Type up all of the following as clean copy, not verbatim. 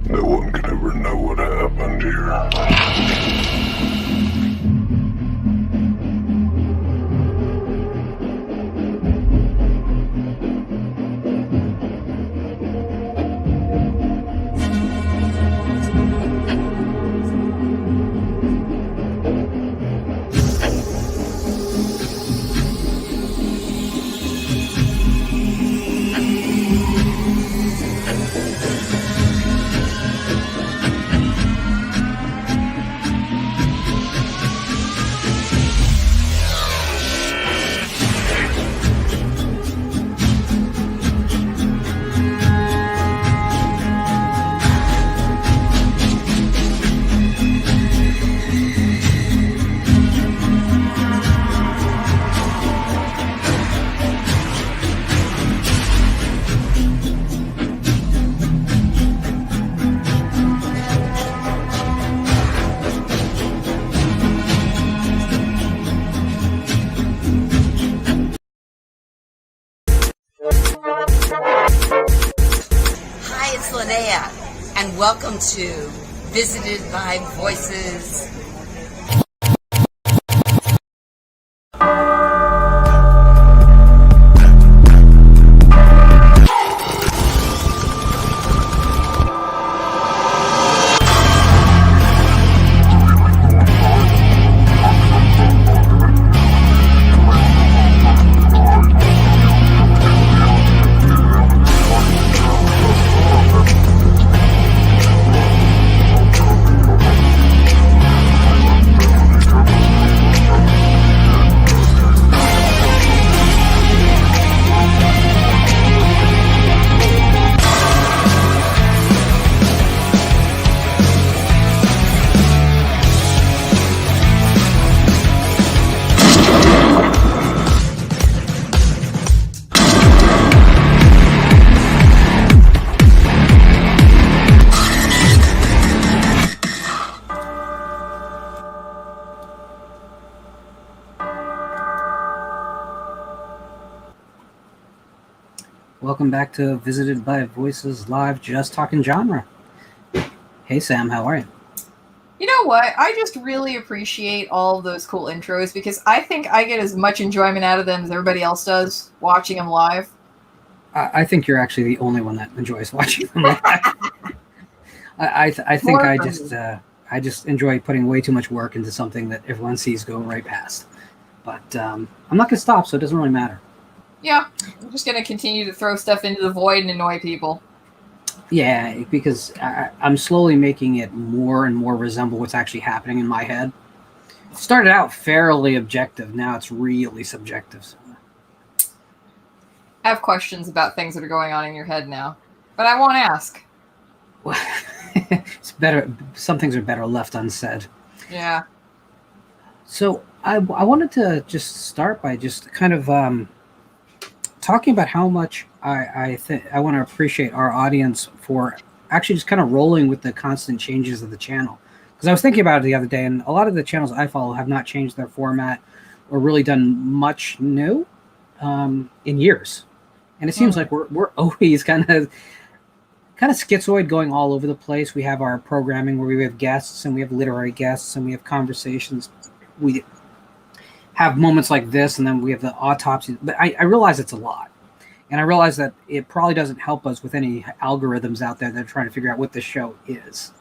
No one can ever know what happened here. Hi, it's Linnea, and welcome to Visited by Voices. Welcome back to Visited by Voices Live, just talking genre. Hey Sam, how are you? You know what? I just really appreciate all of those cool intros because I think I get as much enjoyment out of them as everybody else does watching them live. I think you're actually the only one that enjoys watching them live. I think I just enjoy putting way too much work into something that everyone sees go right past. But I'm not going to stop, so it doesn't really matter. Yeah, I'm just going to continue to throw stuff into the void and annoy people. Yeah, because I'm slowly making it more and more resemble what's actually happening in my head. It started out fairly objective, now it's really subjective. I have questions about things that are going on in your head now, but I won't ask. It's better. Some things are better left unsaid. Yeah. So I wanted to just start by just kind of talking about how much I want to appreciate our audience for actually just kind of rolling with the constant changes of the channel. Because I was thinking about it the other day, and a lot of the channels I follow have not changed their format or really done much new in years. And it seems like we're always kind of schizoid, going all over the place. We have our programming where we have guests, and we have literary guests, and we have conversations. We have moments like this, and then we have the autopsy. But I realize it's a lot. And I realize that it probably doesn't help us with any algorithms out there that are trying to figure out what this show is.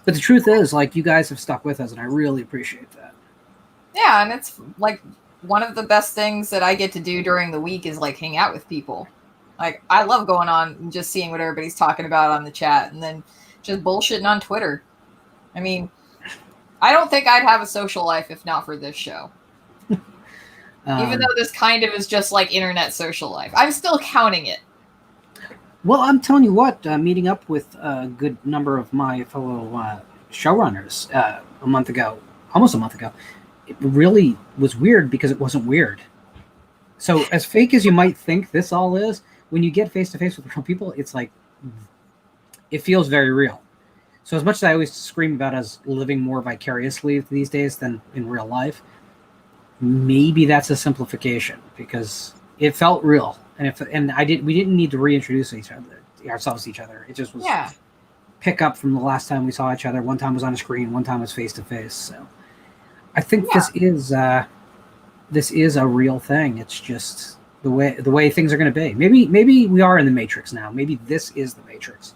But the truth is, like, you guys have stuck with us, and I really appreciate that. Yeah, and it's like one of the best things that I get to do during the week is like hang out with people. Like, I love going on and just seeing what everybody's talking about on the chat and then just bullshitting on Twitter. I mean, I don't think I'd have a social life if not for this show. Even though this kind of is just like internet social life. I'm still counting it. Well, I'm telling you what, meeting up with a good number of my fellow showrunners almost a month ago, it really was weird because it wasn't weird. So as fake as you might think this all is, when you get face-to-face with real people, it's like, it feels very real. So as much as I always scream about us living more vicariously these days than in real life, maybe that's a simplification because it felt real, and we didn't need to reintroduce ourselves to each other. It just was. Yeah, pick up from the last time we saw each other. One time was on a screen, one time was face to face. So I think this is a real thing. It's just the way things are going to be. Maybe we are in the Matrix now. Maybe this is the Matrix.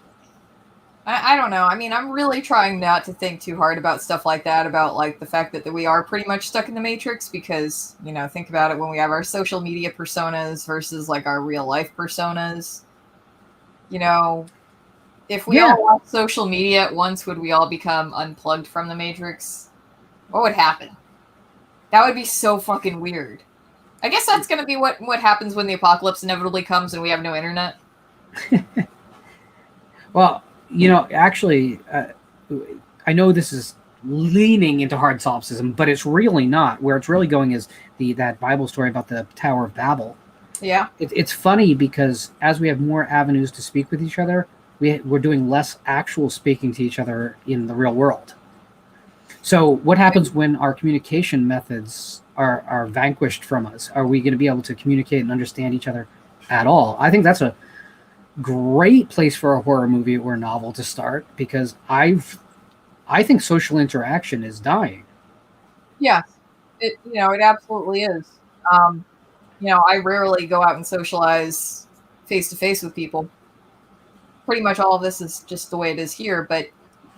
I don't know. I mean, I'm really trying not to think too hard about stuff like that, about like the fact that we are pretty much stuck in the Matrix, because, you know, think about it, when we have our social media personas versus like our real life personas. You know, if we all watch social media at once, would we all become unplugged from the Matrix? What would happen? That would be so fucking weird. I guess that's going to be what happens when the apocalypse inevitably comes and we have no internet. Well, you know, actually, I know this is leaning into hard solipsism, but it's really not. Where it's really going is that Bible story about the Tower of Babel. Yeah. It's funny because as we have more avenues to speak with each other, we're doing less actual speaking to each other in the real world. So what happens when our communication methods are vanquished from us? Are we going to be able to communicate and understand each other at all? I think that's a great place for a horror movie or novel to start, because I think social interaction is dying. Yeah, it absolutely is. I rarely go out and socialize face to face with people. Pretty much all of this is just the way it is here, but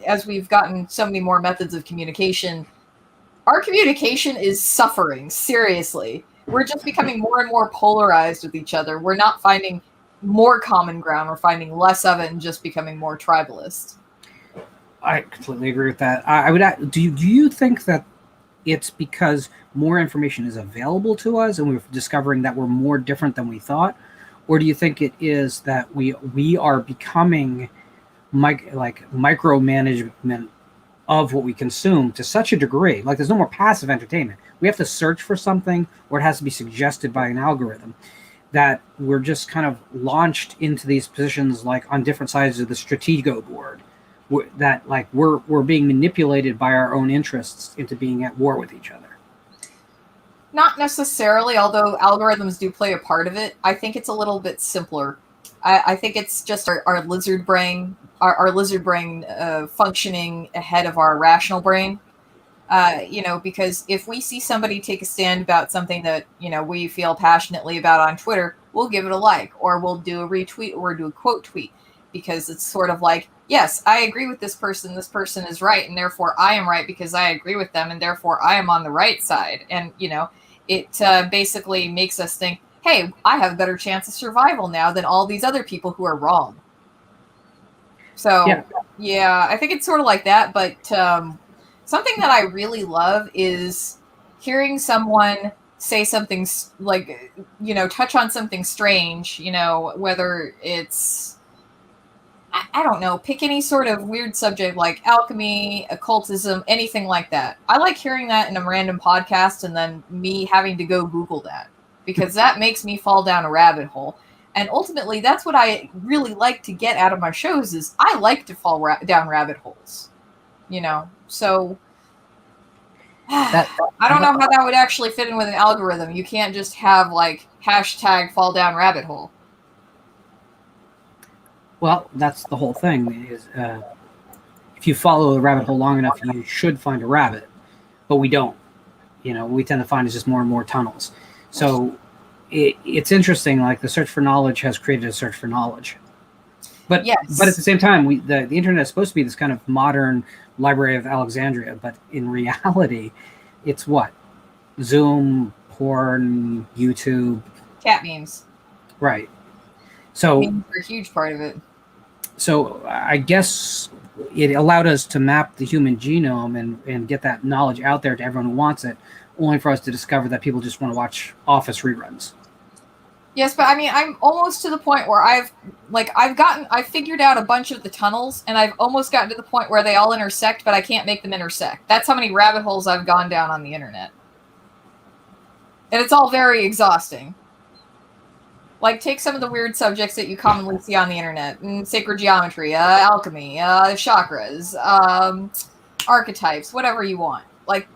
as we've gotten so many more methods of communication, our communication is suffering, seriously. We're just becoming more and more polarized with each other. We're not finding more common ground. We're finding less of it and just becoming more tribalist. I completely agree with that. I would. Do you think that it's because more information is available to us and we're discovering that we're more different than we thought? Or do you think it is that we are becoming micromanagement of what we consume to such a degree? Like, there's no more passive entertainment. We have to search for something, or it has to be suggested by an algorithm, that we're just kind of launched into these positions, like on different sides of the stratego board, that like we're being manipulated by our own interests into being at war with each other. Not necessarily, although algorithms do play a part of it. I think it's a little bit simpler. I think it's just our lizard brain, our lizard brain functioning ahead of our rational brain. Because if we see somebody take a stand about something that, we feel passionately about on Twitter, we'll give it a like, or we'll do a retweet, or do a quote tweet, because it's sort of like, yes, I agree with this person is right, and therefore I am right because I agree with them, and therefore I am on the right side. And, it basically makes us think, hey, I have a better chance of survival now than all these other people who are wrong. So, yeah, I think it's sort of like that. But something that I really love is hearing someone say something like, touch on something strange, whether it's, I don't know, pick any sort of weird subject like alchemy, occultism, anything like that. I like hearing that in a random podcast and then me having to go Google that, because that makes me fall down a rabbit hole. And ultimately, that's what I really like to get out of my shows, is I like to fall down rabbit holes, So I don't know how that would actually fit in with an algorithm. You can't just have like hashtag fall down rabbit hole. Well, that's the whole thing. Is if you follow the rabbit hole long enough, you should find a rabbit, but we don't. What we tend to find is just more and more tunnels. So it's interesting. Like, the search for knowledge has created a search for knowledge. But but at the same time, the internet is supposed to be this kind of modern Library of Alexandria. But in reality, it's what? Zoom, porn, YouTube, cat memes. Right. So memes are a huge part of it. So I guess it allowed us to map the human genome and get that knowledge out there to everyone who wants it, only for us to discover that people just want to watch Office reruns. Yes, but I mean, I'm almost to the point where I've figured out a bunch of the tunnels, and I've almost gotten to the point where they all intersect, but I can't make them intersect. That's how many rabbit holes I've gone down on the internet. And it's all very exhausting. Like, take some of the weird subjects that you commonly see on the internet. Sacred geometry, alchemy, chakras, archetypes, whatever you want. Like,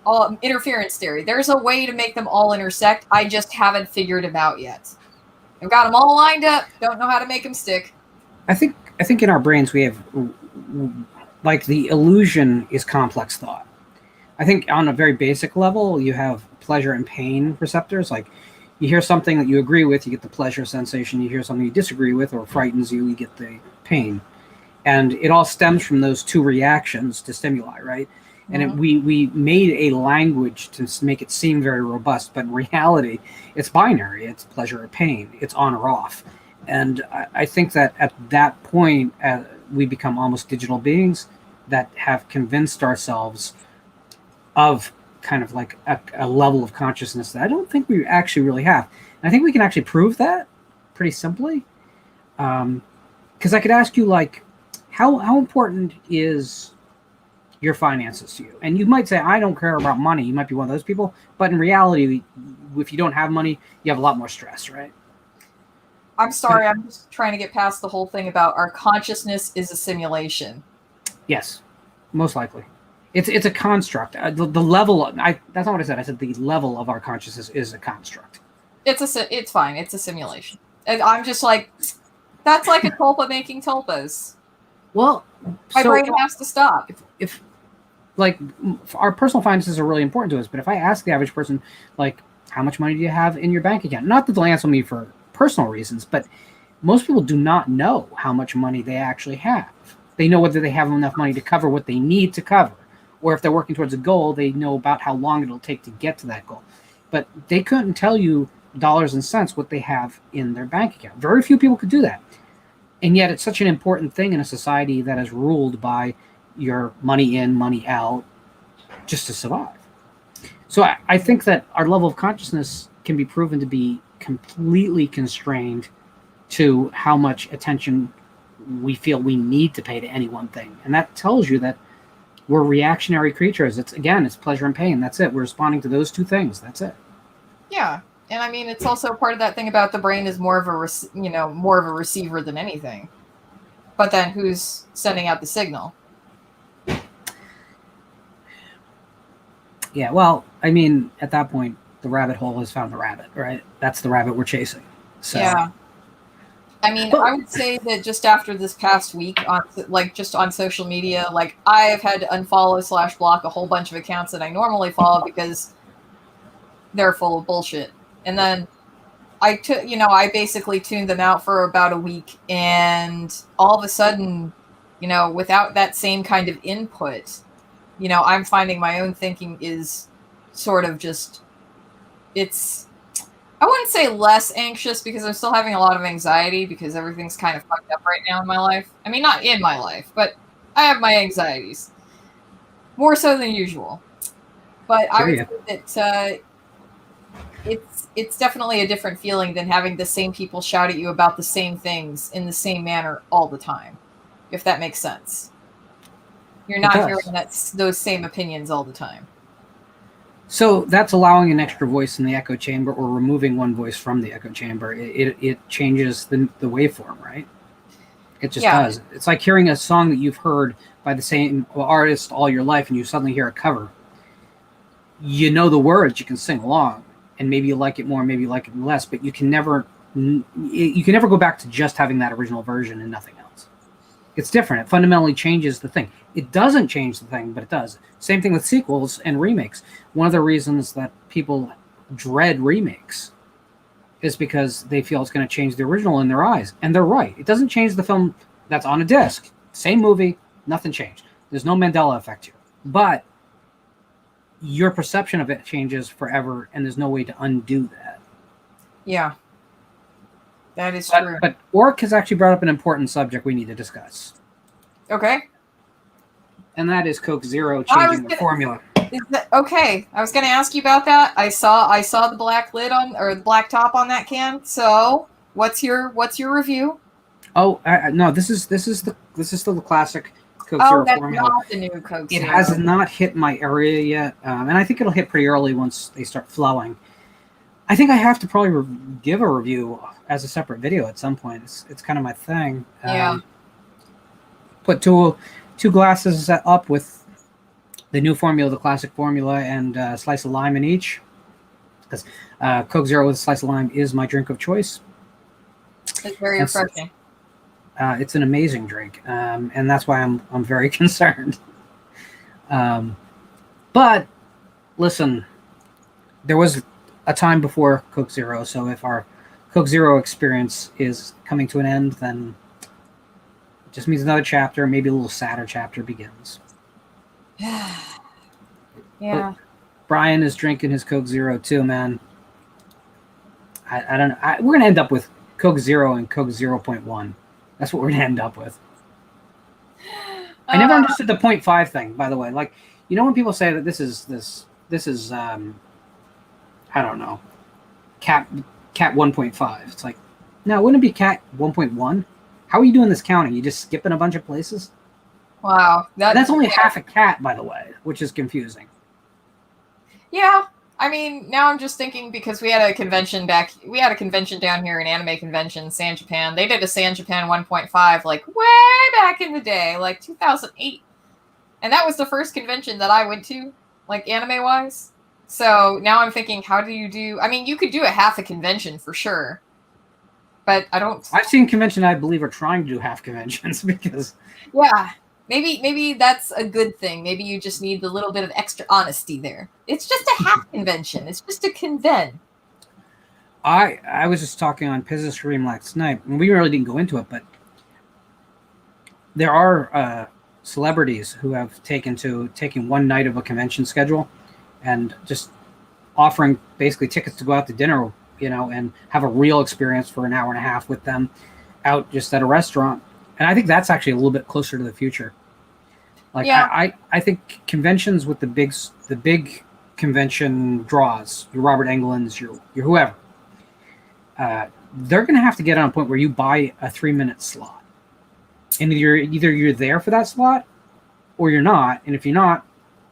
all interference theory. There's a way to make them all intersect. I just haven't figured them out yet. I've got them all lined up. Don't know how to make them stick. I think I think in our brains we have, like, the illusion is complex thought. I think on a very basic level, you have pleasure and pain receptors. Like, you hear something that you agree with, you get the pleasure sensation. You hear something you disagree with or frightens you, you get the pain. And it all stems from those two reactions to stimuli, right? And we made a language to make it seem very robust, but in reality, it's binary. It's pleasure or pain. It's on or off. And I think that at that point, we become almost digital beings that have convinced ourselves of kind of like a level of consciousness that I don't think we actually really have. And I think we can actually prove that pretty simply. Because I could ask you, like, how important is your finances to you? And you might say, I don't care about money. You might be one of those people. But in reality, if you don't have money, you have a lot more stress, right? I'm sorry, I'm just trying to get past the whole thing about our consciousness is a simulation. Yes, most likely. It's a construct. The level, that's not what I said. I said the level of our consciousness is a construct. It's fine. It's a simulation. And I'm just like, that's like a tulpa making tulpas. Well, my brain has to stop. If like, our personal finances are really important to us, but if I ask the average person, like, how much money do you have in your bank account? Not that they'll answer me for personal reasons, but most people do not know how much money they actually have. They know whether they have enough money to cover what they need to cover, or if they're working towards a goal, they know about how long it'll take to get to that goal. But they couldn't tell you dollars and cents what they have in their bank account. Very few people could do that. And yet it's such an important thing in a society that is ruled by your money in, money out, just to survive. So I think that our level of consciousness can be proven to be completely constrained to how much attention we feel we need to pay to any one thing. And that tells you that we're reactionary creatures. It's pleasure and pain. That's it. We're responding to those two things. That's it. Yeah. And I mean, it's also part of that thing about the brain is more of a receiver than anything. But then who's sending out the signal? Yeah, well, I mean, at that point, the rabbit hole has found the rabbit, right? That's the rabbit we're chasing. So. Yeah. I mean, I would say that just after this past week, just on social media, like, I have had to unfollow / block a whole bunch of accounts that I normally follow because they're full of bullshit. And then I basically tuned them out for about a week, and all of a sudden, without that same kind of input, I'm finding my own thinking is sort of just, I wouldn't say less anxious because I'm still having a lot of anxiety because everything's kind of fucked up right now in my life. I mean, not in my life, but I have my anxieties. More so than usual. But I would say that it's definitely a different feeling than having the same people shout at you about the same things in the same manner all the time, if that makes sense. You're not hearing those same opinions all the time. So that's allowing an extra voice in the echo chamber, or removing one voice from the echo chamber. It changes the waveform, right? It just does. It's like hearing a song that you've heard by the same artist all your life, and you suddenly hear a cover. You know the words, you can sing along, and maybe you like it more, maybe you like it less, but you can never go back to just having that original version and nothing else. It's different. It fundamentally changes the thing. It doesn't change the thing, but it does. Same thing with sequels and remakes. One of the reasons that people dread remakes is because they feel it's going to change the original in their eyes. And they're right. It doesn't change the film that's on a disc. Same movie, nothing changed. There's no Mandela effect here. But your perception of it changes forever, and there's no way to undo that. Yeah. That is true. But Orc has actually brought up an important subject we need to discuss. Okay. And that is Coke Zero changing the formula. Okay, I was going to ask you about that. I saw the black lid or the black top on that can. So, what's your review? Oh, no, this is still the classic Coke Zero formula. Not the new Coke Zero. It has not hit my area yet, and I think it'll hit pretty early once they start flowing. I think I have to probably give a review as a separate video at some point. It's kind of my thing. Yeah. Put two glasses up with the new formula, the classic formula, and a slice of lime in each. Because Coke Zero with a slice of lime is my drink of choice. It's very refreshing. It's an amazing drink, and that's why I'm very concerned. Um, but listen, there was a time before Coke Zero, so if our Coke Zero experience is coming to an end, then it just means another chapter, maybe a little sadder chapter begins. Yeah. But Brian is drinking his Coke Zero too, man. I don't know. We're gonna end up with Coke Zero and Coke 0.1. That's what we're gonna end up with. I never understood the 0.5 thing, by the way. Like, you know, when people say that this is I don't know, cat 1.5. It's like, no, wouldn't it be cat 1.1? How are you doing this counting? You just skipping a bunch of places? Wow. That's only half a cat, by the way, which is confusing. Yeah. I mean, now I'm just thinking, because we had a convention down here, an anime convention, San Japan. They did a San Japan 1.5 like way back in the day, like 2008. And that was the first convention that I went to, like anime wise. So now I'm thinking, how do you do? I mean, you could do a half a convention for sure, but I don't. I've seen convention I believe are trying to do half conventions because. Yeah. Maybe that's a good thing. Maybe you just need a little bit of extra honesty there. It's just a half convention. It's just a conven. I was just talking on Pizza Stream last night, and we really didn't go into it, but there are celebrities who have taking one night of a convention schedule and just offering basically tickets to go out to dinner, you know, and have a real experience for an hour and a half with them out just at a restaurant. And I think that's actually a little bit closer to the future. Like, yeah. I think conventions with the big convention draws, your Robert Englund's, your whoever, they're going to have to get on a point where you buy a 3-minute slot, and either you're there for that slot, or you're not. And if you're not,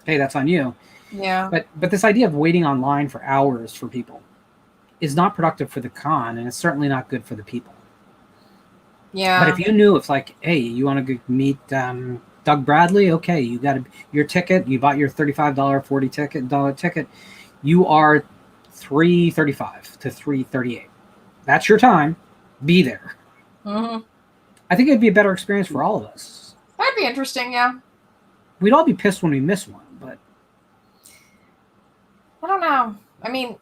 hey, that's on you. Yeah. But this idea of waiting online for hours for people is not productive for the con, and it's certainly not good for the people. Yeah. But if you knew, it's like, hey, you want to meet Doug Bradley? Okay, you got your ticket. You bought your $35, $40 ticket. You are $3.35 to $3.38. That's your time. Be there. Mm-hmm. I think it'd be a better experience for all of us. That'd be interesting, yeah. We'd all be pissed when we miss one, but I don't know. I mean,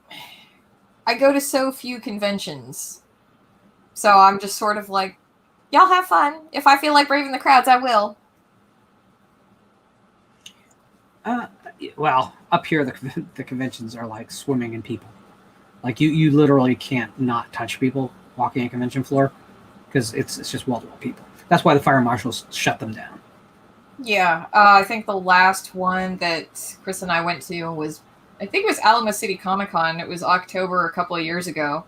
I go to so few conventions, so I'm just sort of like, y'all have fun. If I feel like braving the crowds, I will. Well, up here the conventions are like swimming in people. Like you literally can't not touch people walking a convention floor because it's just wall-to-wall people. That's why the fire marshals shut them down. Yeah, I think the last one that Chris and I went to was, I think it was Alamo City Comic Con. It was October a couple of years ago.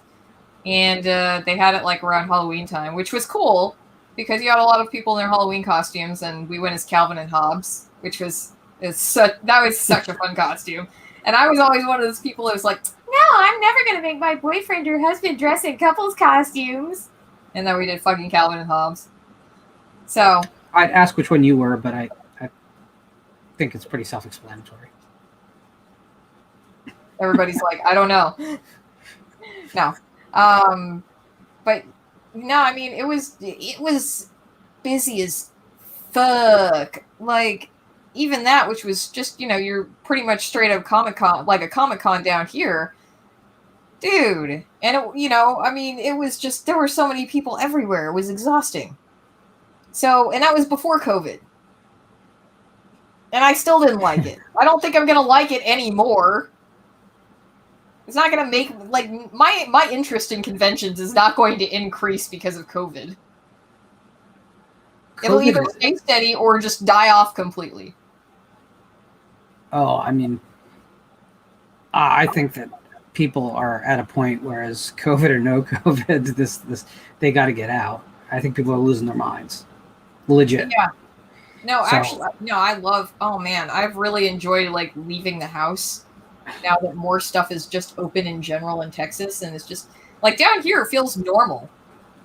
And they had it like around Halloween time, which was cool because you had a lot of people in their Halloween costumes, and we went as Calvin and Hobbes, which was such a fun costume. And I was always one of those people that was like, no, I'm never going to make my boyfriend or husband dress in couples costumes. And then we did fucking Calvin and Hobbes. So I'd ask which one you were, but I think it's pretty self-explanatory. Everybody's like, I don't know. No. But no, I mean, it was busy as fuck. Like, even that, which was just, you know, you're pretty much straight up Comic-Con, like a Comic-Con down here. Dude. And, it, you know, I mean, it was just, there were so many people everywhere. It was exhausting. So, and that was before COVID. And I still didn't like it. I don't think I'm going to like it anymore. It's not going to make, like, my interest in conventions is not going to increase because of COVID. It'll either stay steady or just die off completely. Oh, I mean, I think that people are at a point, whereas COVID or no COVID, this they got to get out. I think people are losing their minds. Legit. Yeah. No, actually, no, I love, oh man, I've really enjoyed, like, leaving the house now that more stuff is just open in general in Texas, and it's just, like, down here it feels normal.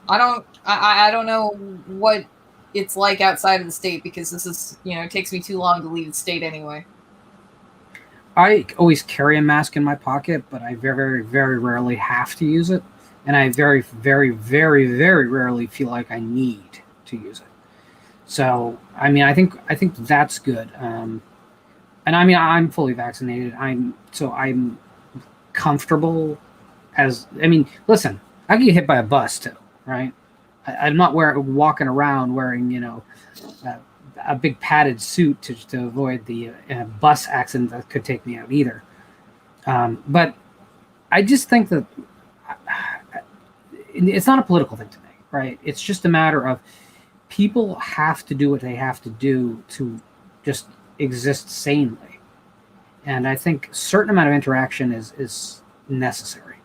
I don't know what it's like outside of the state, because this is, you know, it takes me too long to leave the state anyway. I always carry a mask in my pocket, but I very, very, very rarely have to use it. And I very, very, very, very rarely feel like I need to use it. So I mean, I think that's good. And I mean, I'm fully vaccinated. I'm comfortable. Listen, I can get hit by a bus too, right? I'm not walking around wearing a big padded suit to avoid the bus accident that could take me out either. But I just think that it's not a political thing to me, right? It's just a matter of people have to do what they have to do to just exist sanely. And I think a certain amount of interaction is necessary.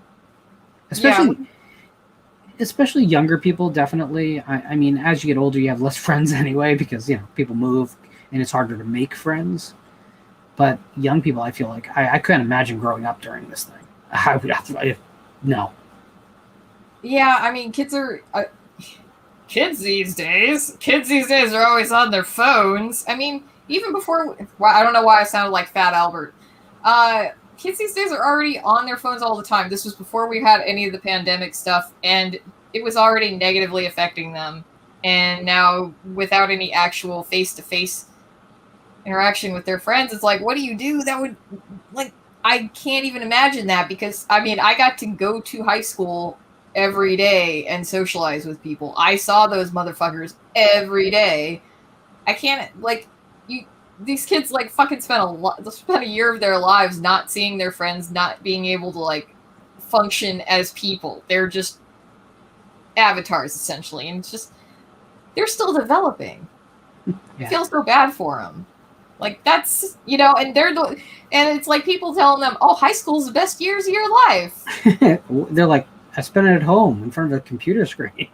Especially younger people, definitely. I mean, as you get older, you have less friends anyway because, people move and it's harder to make friends. But young people, I feel like I couldn't imagine growing up during this thing. No. Yeah, I mean, kids these days are always on their phones. I mean, even before, I don't know why I sounded like Fat Albert. Kids these days are already on their phones all the time. This was before we had any of the pandemic stuff, and it was already negatively affecting them. And now, without any actual face-to-face interaction with their friends, it's like, what do you do? That would, I can't even imagine that, because, I mean, I got to go to high school every day and socialize with people. I saw those motherfuckers every day. I can't, these kids, fucking spent a year of their lives not seeing their friends, not being able to, function as people. They're just avatars, essentially, and it's just, they're still developing. Yeah. I feel so bad for them. That's, and and it's like people telling them, oh, high school's the best years of your life. They're like, I spent it at home in front of a computer screen.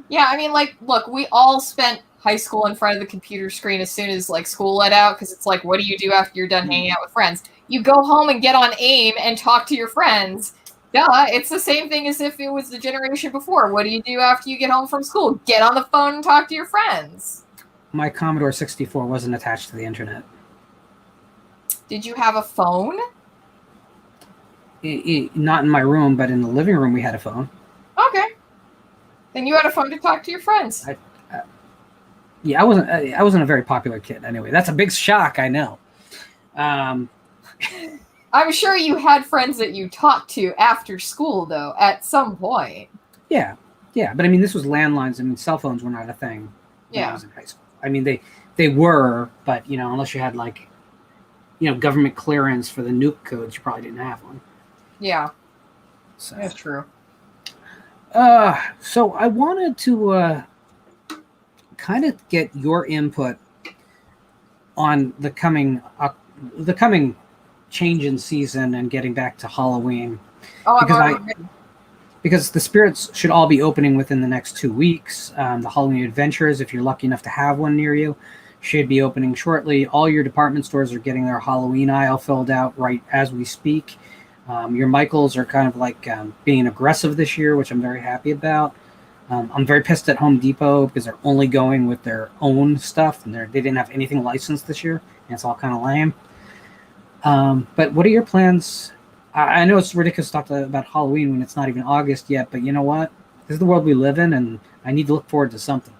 Yeah, I mean, look, we all spent high school in front of the computer screen as soon as, school let out, because it's like, what do you do after you're done hanging out with friends? You go home and get on AIM and talk to your friends. Duh, it's the same thing as if it was the generation before. What do you do after you get home from school? Get on the phone and talk to your friends. My Commodore 64 wasn't attached to the internet. Did you have a phone? Not in my room, but in the living room we had a phone. Okay. Then you had a phone to talk to your friends. I wasn't a very popular kid anyway. That's a big shock, I know. I'm sure you had friends that you talked to after school, though, at some point. Yeah, but I mean, this was landlines. I mean, cell phones were not a thing when I was in high school. I mean, they were, but unless you had government clearance for the nuke codes, you probably didn't have one. Yeah, so that's true. So I wanted to kind of get your input on the coming change in season and getting back to Halloween. Because the spirits should all be opening within the next 2 weeks. The Halloween Adventures, if you're lucky enough to have one near you, should be opening shortly. All your department stores are getting their Halloween aisle filled out right as we speak. Your Michaels are kind of being aggressive this year, which I'm very happy about. I'm very pissed at Home Depot because they're only going with their own stuff, and they didn't have anything licensed this year, and it's all kind of lame. But what are your plans? I know it's ridiculous to talk about Halloween when it's not even August yet, but you know what? This is the world we live in, and I need to look forward to something.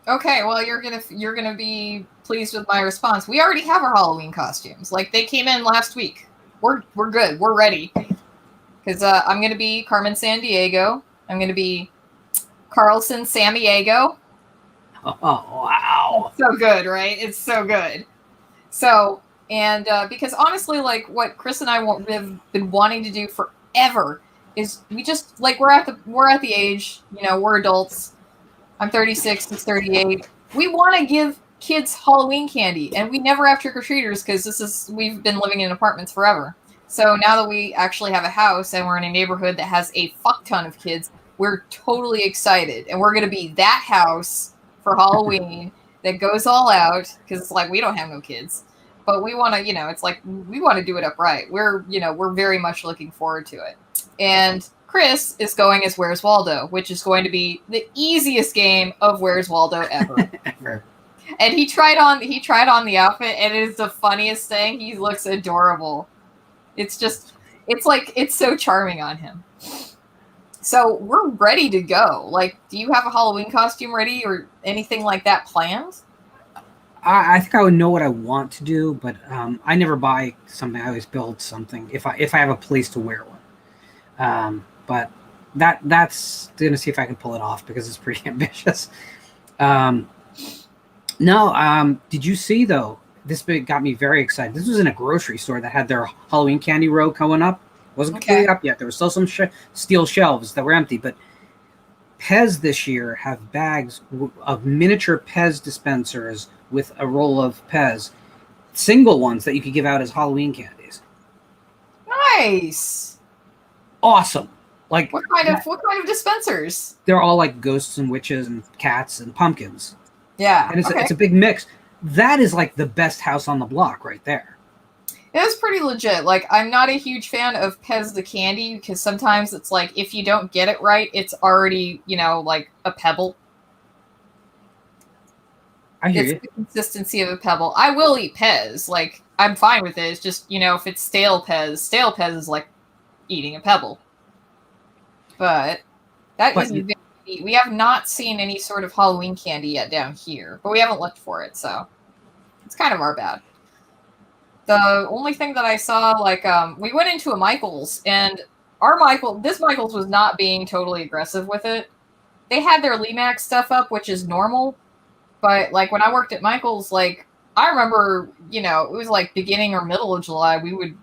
Okay, well, you're gonna be pleased with my response. We already have our Halloween costumes. They came in last week. We're good. We're ready. Because I'm gonna be Carmen Sandiego. I'm gonna be Carlson Samiego. Oh, wow! It's so good, right? It's so good. So. And because honestly, what Chris and I have been wanting to do forever is we just we're at the age, we're adults. I'm 36, he's 38. We want to give kids Halloween candy, and we never have trick-or-treaters because we've been living in apartments forever. So now that we actually have a house and we're in a neighborhood that has a fuck ton of kids, we're totally excited, and we're going to be that house for Halloween that goes all out because it's we don't have no kids. But we want to, we want to do it upright. We're very much looking forward to it. And Chris is going as Where's Waldo, which is going to be the easiest game of Where's Waldo ever. Ever. And he tried on the outfit, and it is the funniest thing. He looks adorable. It's so charming on him. So we're ready to go. Like, do you have a Halloween costume ready or anything like that planned? I think I would know what I want to do, but I never buy something. I always build something if I have a place to wear one. But that's gonna see if I can pull it off because it's pretty ambitious. Um, no, did you see though? This bit got me very excited. This was in a grocery store that had their Halloween candy row going up. Wasn't completely up yet. There were still some steel shelves that were empty, but Pez this year have bags of miniature Pez dispensers with a roll of Pez, single ones that you could give out as Halloween candies. Nice. Awesome. Like what kind of dispensers? They're all like ghosts and witches and cats and pumpkins. Yeah. And it's a big mix. That is like the best house on the block right there. It was pretty legit. Like, I'm not a huge fan of Pez the candy because sometimes it's like if you don't get it right, it's already, like a pebble. I hear you. It's the consistency of a pebble. I will eat Pez. Like, I'm fine with it. It's just, if it's stale Pez is like eating a pebble. But we have not seen any sort of Halloween candy yet down here, but we haven't looked for it, so it's kind of our bad. The only thing that I saw, like, we went into a Michael's, and this Michael's was not being totally aggressive with it. They had their Remax stuff up, which is normal, but, like, when I worked at Michael's, like, I remember, it was, like, beginning or middle of July, we would,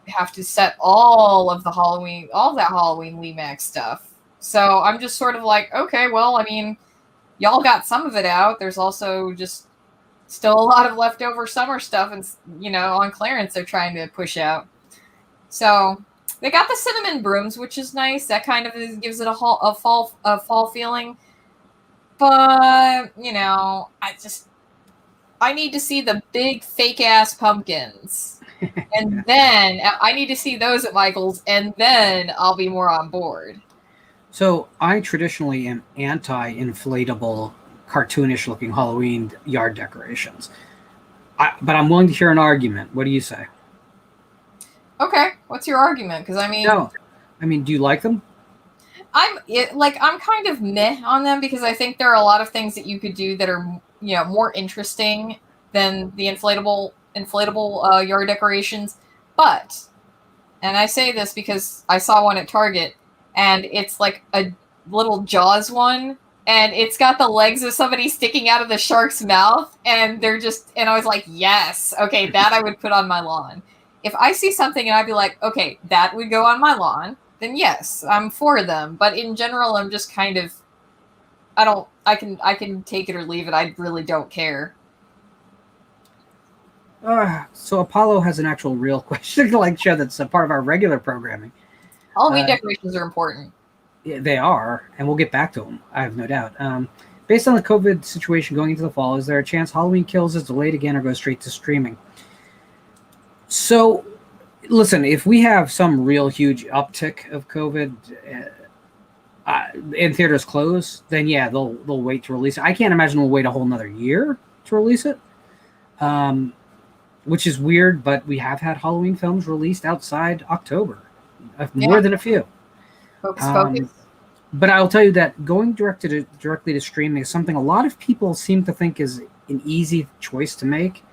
have to set all that Halloween Remax stuff. So I'm just sort of like, okay, well, I mean, y'all got some of it out. There's also just still a lot of leftover summer stuff, and on clearance they're trying to push out. So they got the cinnamon brooms, which is nice. That kind of gives it a fall feeling. But I need to see the big fake ass pumpkins, and then I need to see those at Michael's, and then I'll be more on board. So I traditionally am anti-inflatable, cartoonish looking Halloween yard decorations. But I'm willing to hear an argument. What do you say? Okay, what's your argument? Because do you like them? I'm kind of meh on them because I think there are a lot of things that you could do that are more interesting than the inflatable yard decorations. But, and I say this because I saw one at Target, and it's like a little Jaws one, and it's got the legs of somebody sticking out of the shark's mouth, and I was like, yes, okay, that I would put on my lawn. If I see something and I'd be like, okay, that would go on my lawn, then yes, I'm for them. But in general, I'm just kind of, I can take it or leave it. I really don't care. So Apollo has an actual real question like show that's a part of our regular programming. Halloween decorations are important. Yeah, they are, and we'll get back to them, I have no doubt. Based on the COVID situation going into the fall, is there a chance Halloween Kills is delayed again or goes straight to streaming? So, listen, if we have some real huge uptick of COVID and theaters close, then yeah, they'll wait to release it. I can't imagine we'll wait a whole another year to release it, which is weird, but we have had Halloween films released outside October, more than a few. Focus. But I'll tell you that going directly to streaming is something a lot of people seem to think is an easy choice to make,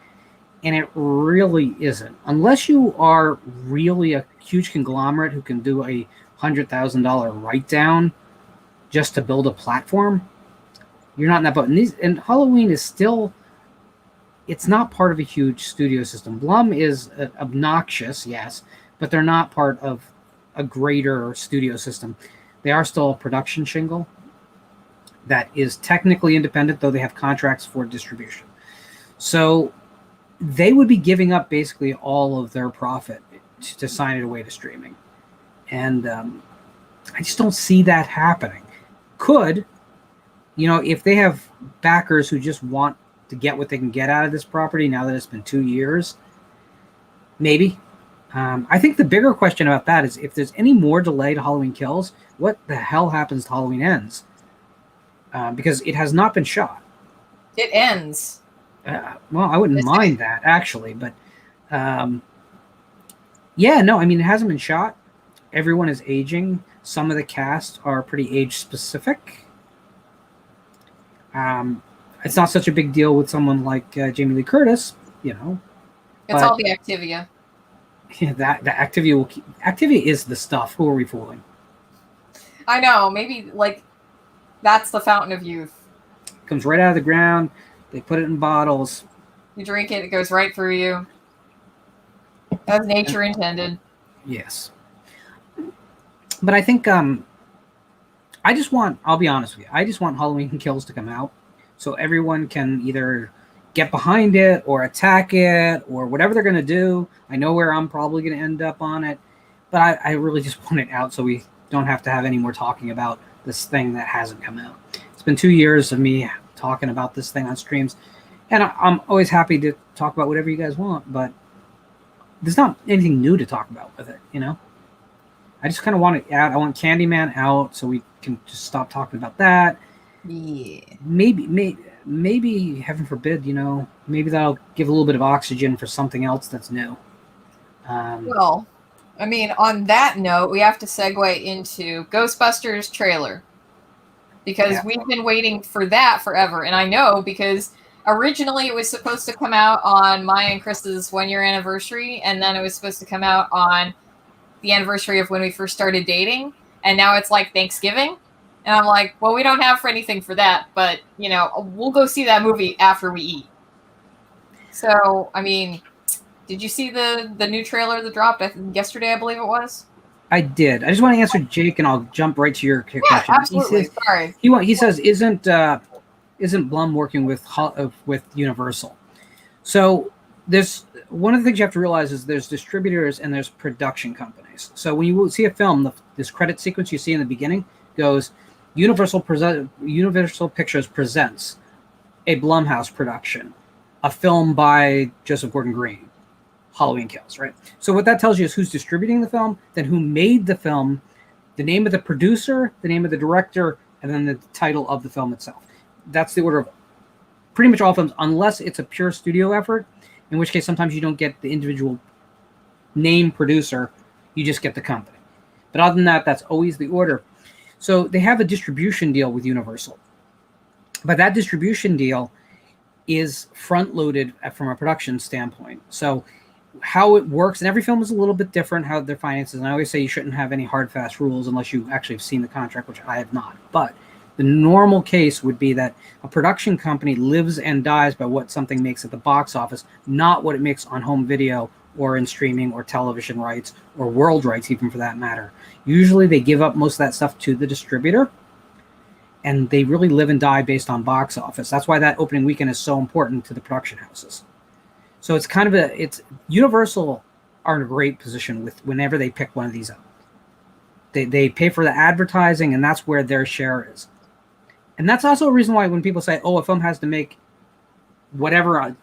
and it really isn't. Unless you are really a huge conglomerate who can do a $100,000 write-down just to build a platform, you're not in that boat. And Halloween is still, it's not part of a huge studio system. Blum is obnoxious, yes, but they're not part of a greater studio system. They are still a production shingle that is technically independent, though they have contracts for distribution. So they would be giving up basically all of their profit to sign it away to streaming. And I just don't see that happening. Could, if they have backers who just want to get what they can get out of this property now that it's been 2 years, maybe. I think the bigger question about that is if there's any more delay to Halloween Kills, what the hell happens to Halloween Ends? Because it has not been shot. It ends. Well, I wouldn't mind that, actually. But, it hasn't been shot. Everyone is aging. Some of the cast are pretty age specific. It's not such a big deal with someone like Jamie Lee Curtis, It's but all the Activia. that the Activia is the stuff. Who are we fooling? I know. Maybe like that's the fountain of youth. It comes right out of the ground. They put it in bottles. You drink it, it goes right through you. As nature intended. Yes. But I think I'll be honest with you, I just want Halloween Kills to come out so everyone can either get behind it or attack it or whatever they're going to do. I know where I'm probably going to end up on it, but I really just want it out so we don't have to have any more talking about this thing that hasn't come out. It's been 2 years of me talking about this thing on streams, and I'm always happy to talk about whatever you guys want, but there's not anything new to talk about with it, I just kind of want it out. I want Candyman out so we can just stop talking about that. Yeah. Maybe, heaven forbid, maybe that'll give a little bit of oxygen for something else that's new. Well, I mean, on that note, we have to segue into Ghostbusters trailer. Because we've been waiting for that forever. And I know because originally it was supposed to come out on my and Chris's 1-year anniversary. And then it was supposed to come out on the anniversary of when we first started dating. And now it's like Thanksgiving. And I'm like, well, we don't have anything for that. But, we'll go see that movie after we eat. So, I mean, did you see the new trailer that dropped yesterday, I believe it was? I did. I just want to answer Jake, and I'll jump right to your question. Absolutely. Sorry. He says, isn't Blum working with Universal? So there's one of the things you have to realize is there's distributors and there's production companies. So when you see a film, this credit sequence you see in the beginning goes, Universal Pictures presents a Blumhouse production, a film by Joseph Gordon-Green, Halloween Kills, right? So what that tells you is who's distributing the film, then who made the film, the name of the producer, the name of the director, and then the title of the film itself. That's the order of pretty much all films, unless it's a pure studio effort, in which case sometimes you don't get the individual name producer, you just get the company. But other than that, that's always the order. So they have a distribution deal with Universal. But that distribution deal is front-loaded from a production standpoint. So how it works, and every film is a little bit different, how their finances, and I always say you shouldn't have any hard, fast rules unless you actually have seen the contract, which I have not. But the normal case would be that a production company lives and dies by what something makes at the box office, not what it makes on home video or in streaming or television rights or world rights, even for that matter. Usually they give up most of that stuff to the distributor, and they really live and die based on box office. That's why that opening weekend is so important to the production houses. So it's kind of Universal are in a great position with whenever they pick one of these up. They pay for the advertising, and that's where their share is. And that's also a reason why when people say, oh, a film has to make whatever,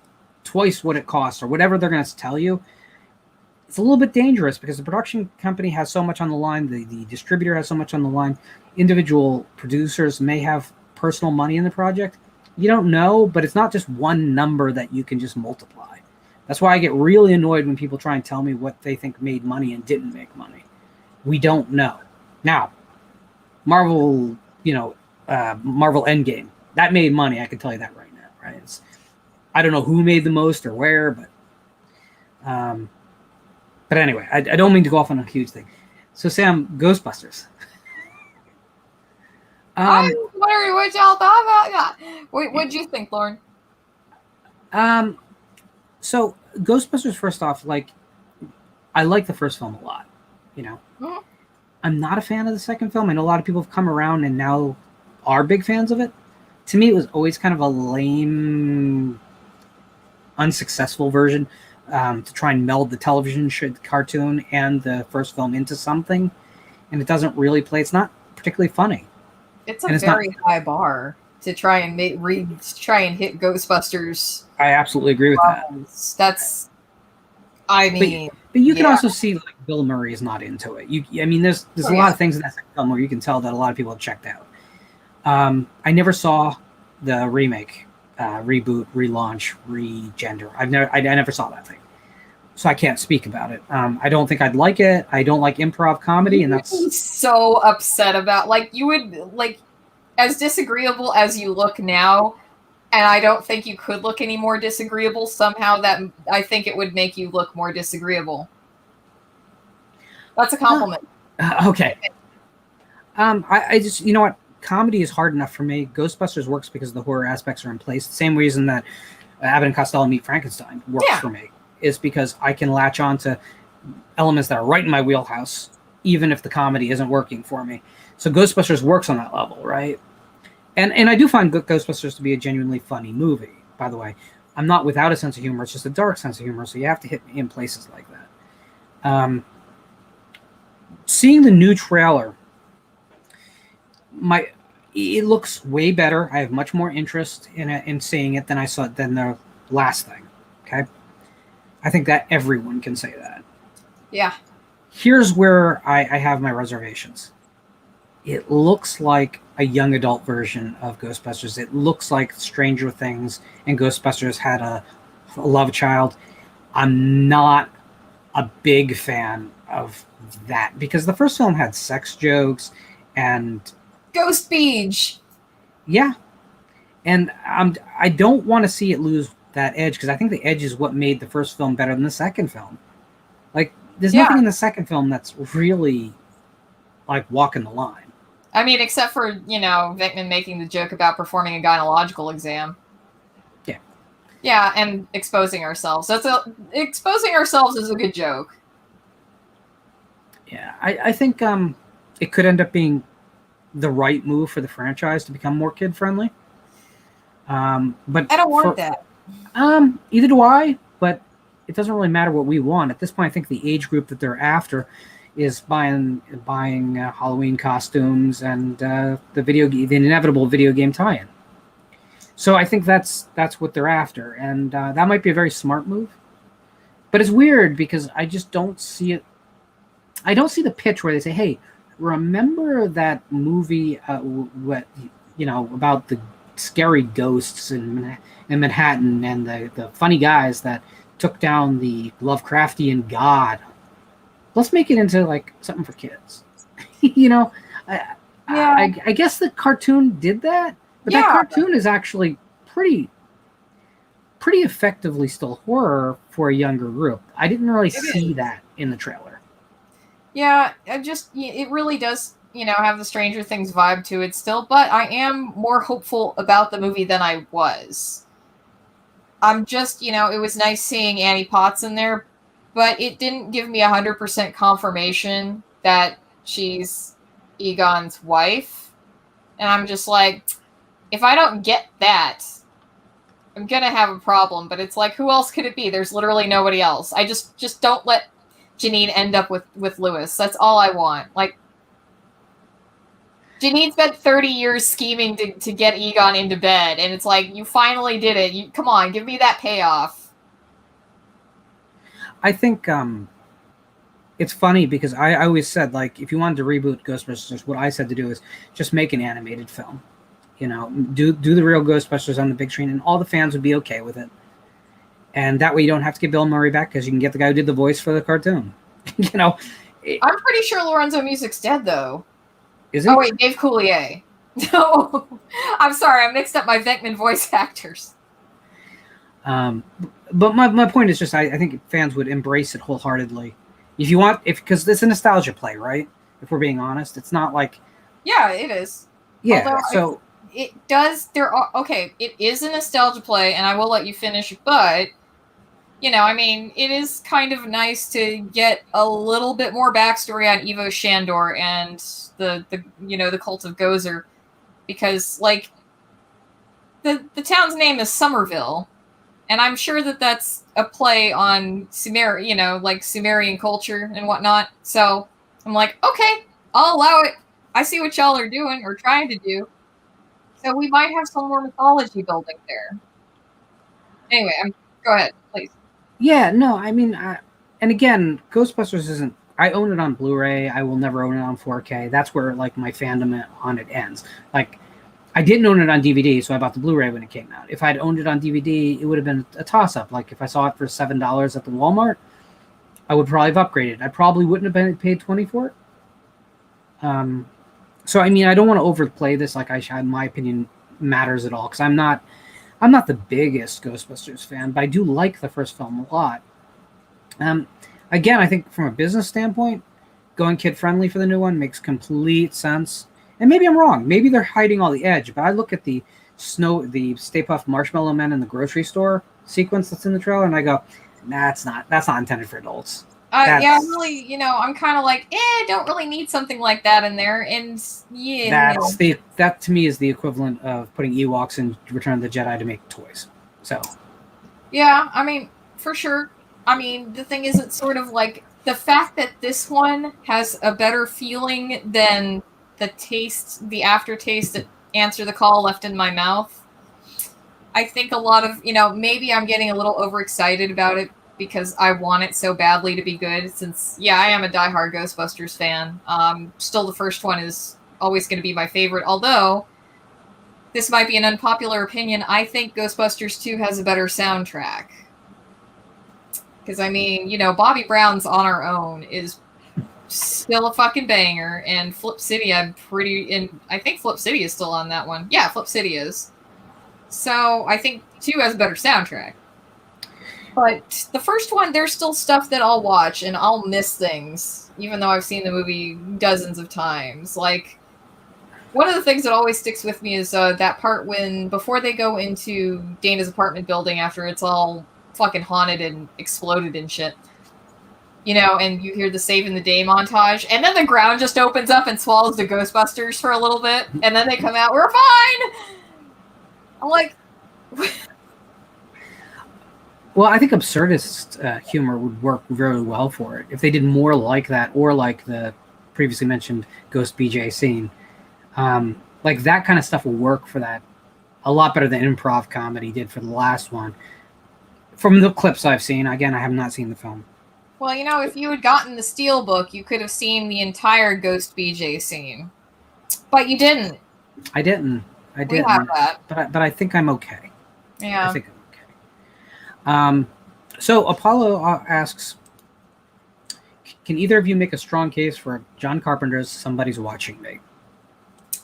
twice what it costs, or whatever they're going to tell you, it's a little bit dangerous because the production company has so much on the line, the distributor has so much on the line, individual producers may have personal money in the project. You don't know, but it's not just one number that you can just multiply. That's why I get really annoyed when people try and tell me what they think made money and didn't make money. We don't know. Now, Marvel Endgame, that made money. I can tell you that right now, right? I don't know who made the most or where, but anyway, I don't mean to go off on a huge thing. So Sam, Ghostbusters. I'm wondering what y'all thought about that. What'd you think, Lauren? So Ghostbusters, first off, I like the first film a lot. Mm-hmm. I'm not a fan of the second film. I know a lot of people have come around and now are big fans of it. To me, it was always kind of a lame, unsuccessful version to try and meld the television cartoon and the first film into something, and it doesn't really play. It's not particularly funny. It's a very high bar to try and hit Ghostbusters. I absolutely agree with that. That's, I mean, but you can also see Bill Murray is not into it. There's a lot of things in that film where you can tell that a lot of people have checked out. I never saw the remake, reboot, relaunch, regender. I never saw that thing. so I can't speak about it. I don't think I'd like it. I don't like improv comedy, and I'm that's so upset about, like, you would, like, as disagreeable as you look now, and I don't think you could look any more disagreeable, somehow that, I think it would make you look more disagreeable. That's a compliment. okay. I just, you know what? Comedy is hard enough for me. Ghostbusters works because the horror aspects are in place. The same reason that Abbott and Costello Meet Frankenstein works for me is because I can latch on to elements that are right in my wheelhouse, even if the comedy isn't working for me. So Ghostbusters works on that level, right? And I do find Ghostbusters to be a genuinely funny movie, by the way. I'm not without a sense of humor. It's just a dark sense of humor, so you have to hit me in places like that. Seeing the new trailer, it looks way better. I have much more interest in seeing it than I saw than the last thing. Okay, I think that everyone can say that. Yeah. Here's where I have my reservations. It looks like a young adult version of Ghostbusters. It looks like Stranger Things and Ghostbusters had a love child. I'm not a big fan of that because the first film had sex jokes and Ghost Beach. Yeah, and I don't want to see it lose that edge because I think the edge is what made the first film better than the second film. Like, there's nothing in the second film that's really like walking the line. I mean, except for, you know, Vickman making the joke about performing a gynecological exam. Yeah. Yeah, and exposing ourselves. Exposing ourselves is a good joke. Yeah, I think it could end up being the right move for the franchise to become more kid friendly. But I don't want that. Either do I, but it doesn't really matter what we want. At this point, I think the age group that they're after is buying Halloween costumes and the inevitable video game tie-in. So I think that's what they're after, and that might be a very smart move. But it's weird because I just don't see it. I don't see the pitch where they say, "Hey, remember that movie about the scary ghosts in Manhattan and the funny guys that took down the Lovecraftian god? Let's make it into like something for kids." I guess the cartoon did that, but that cartoon is actually pretty effectively still horror for a younger group. I didn't really see that in the trailer. Yeah, it really does, have the Stranger Things vibe to it still, but I am more hopeful about the movie than I was. I'm just, it was nice seeing Annie Potts in there, but it didn't give me 100% confirmation that she's Egon's wife. And I'm just like, if I don't get that, I'm gonna have a problem. But it's like, who else could it be? There's literally nobody else. I just don't let Janine end up with Lewis. That's all I want. Like, Janine spent 30 years scheming to get Egon into bed, and it's like, you finally did it. Come on, give me that payoff. I think it's funny because I always said, like, if you wanted to reboot Ghostbusters, what I said to do is just make an animated film. Do the real Ghostbusters on the big screen, and all the fans would be okay with it. And that way you don't have to get Bill Murray back because you can get the guy who did the voice for the cartoon. I'm pretty sure Lorenzo Music's dead, though. Is he? Oh, wait, Dave Coulier. No, I'm sorry. I mixed up my Venkman voice actors. But my point is just I think fans would embrace it wholeheartedly. Because it's a nostalgia play, right? If we're being honest, it's not like... Yeah, it is. Yeah, although it does... it is a nostalgia play, and I will let you finish, but... it is kind of nice to get a little bit more backstory on Ivo Shandor and the cult of Gozer, because like the town's name is Somerville, and I'm sure that that's a play on Sumerian culture and whatnot. So I'm like, okay, I'll allow it. I see what y'all are doing or trying to do. So we might have some more mythology building there. Anyway, go ahead, please. Yeah, no, and again, Ghostbusters isn't... I own it on Blu-ray. I will never own it on 4K. That's where, like, my fandom on it ends. Like, I didn't own it on DVD, so I bought the Blu-ray when it came out. If I'd owned it on DVD, it would have been a toss-up. Like, if I saw it for $7 at the Walmart, I would probably have upgraded. I probably wouldn't have been paid 20 for it. So I mean, I don't want to overplay this. Like my opinion matters at all, because I'm not the biggest Ghostbusters fan, but I do like the first film a lot. Again, I think from a business standpoint, going kid friendly for the new one makes complete sense. And maybe I'm wrong. Maybe they're hiding all the edge. But I look at the Stay Puft Marshmallow Men in the grocery store sequence that's in the trailer, and I go, nah, that's not intended for adults. Yeah, really, I'm kind of like, don't really need something like that in there. And yeah, that to me is the equivalent of putting Ewoks in Return of the Jedi to make toys. So, yeah, I mean, for sure. I mean, the thing is, it's sort of like the fact that this one has a better feeling than the aftertaste that Answer the Call left in my mouth. I think a lot of, maybe I'm getting a little overexcited about it because I want it so badly to be good, since, yeah, I am a diehard Ghostbusters fan. Still, the first one is always going to be my favorite, although this might be an unpopular opinion. I think Ghostbusters 2 has a better soundtrack. Because, I mean, Bobby Brown's On Our Own is still a fucking banger, and Flip City, I think Flip City is still on that one. Yeah, Flip City is. So, I think 2 has a better soundtrack. But the first one, there's still stuff that I'll watch, and I'll miss things, even though I've seen the movie dozens of times. Like, one of the things that always sticks with me is that part before they go into Dana's apartment building after it's all fucking haunted and exploded and shit. And you hear the Saving the Day montage, and then the ground just opens up and swallows the Ghostbusters for a little bit, and then they come out, we're fine! I'm like... Well, I think absurdist humor would work very well for it if they did more like that, or like the previously mentioned Ghost BJ scene. Like that kind of stuff will work for that a lot better than improv comedy did for the last one. From the clips I've seen, again, I have not seen the film. Well, if you had gotten the Steelbook, you could have seen the entire Ghost BJ scene, but you didn't. I didn't. We have that, but I think I'm okay. Yeah. I think I'm okay. So Apollo asks, can either of you make a strong case for John Carpenter's Somebody's Watching Me?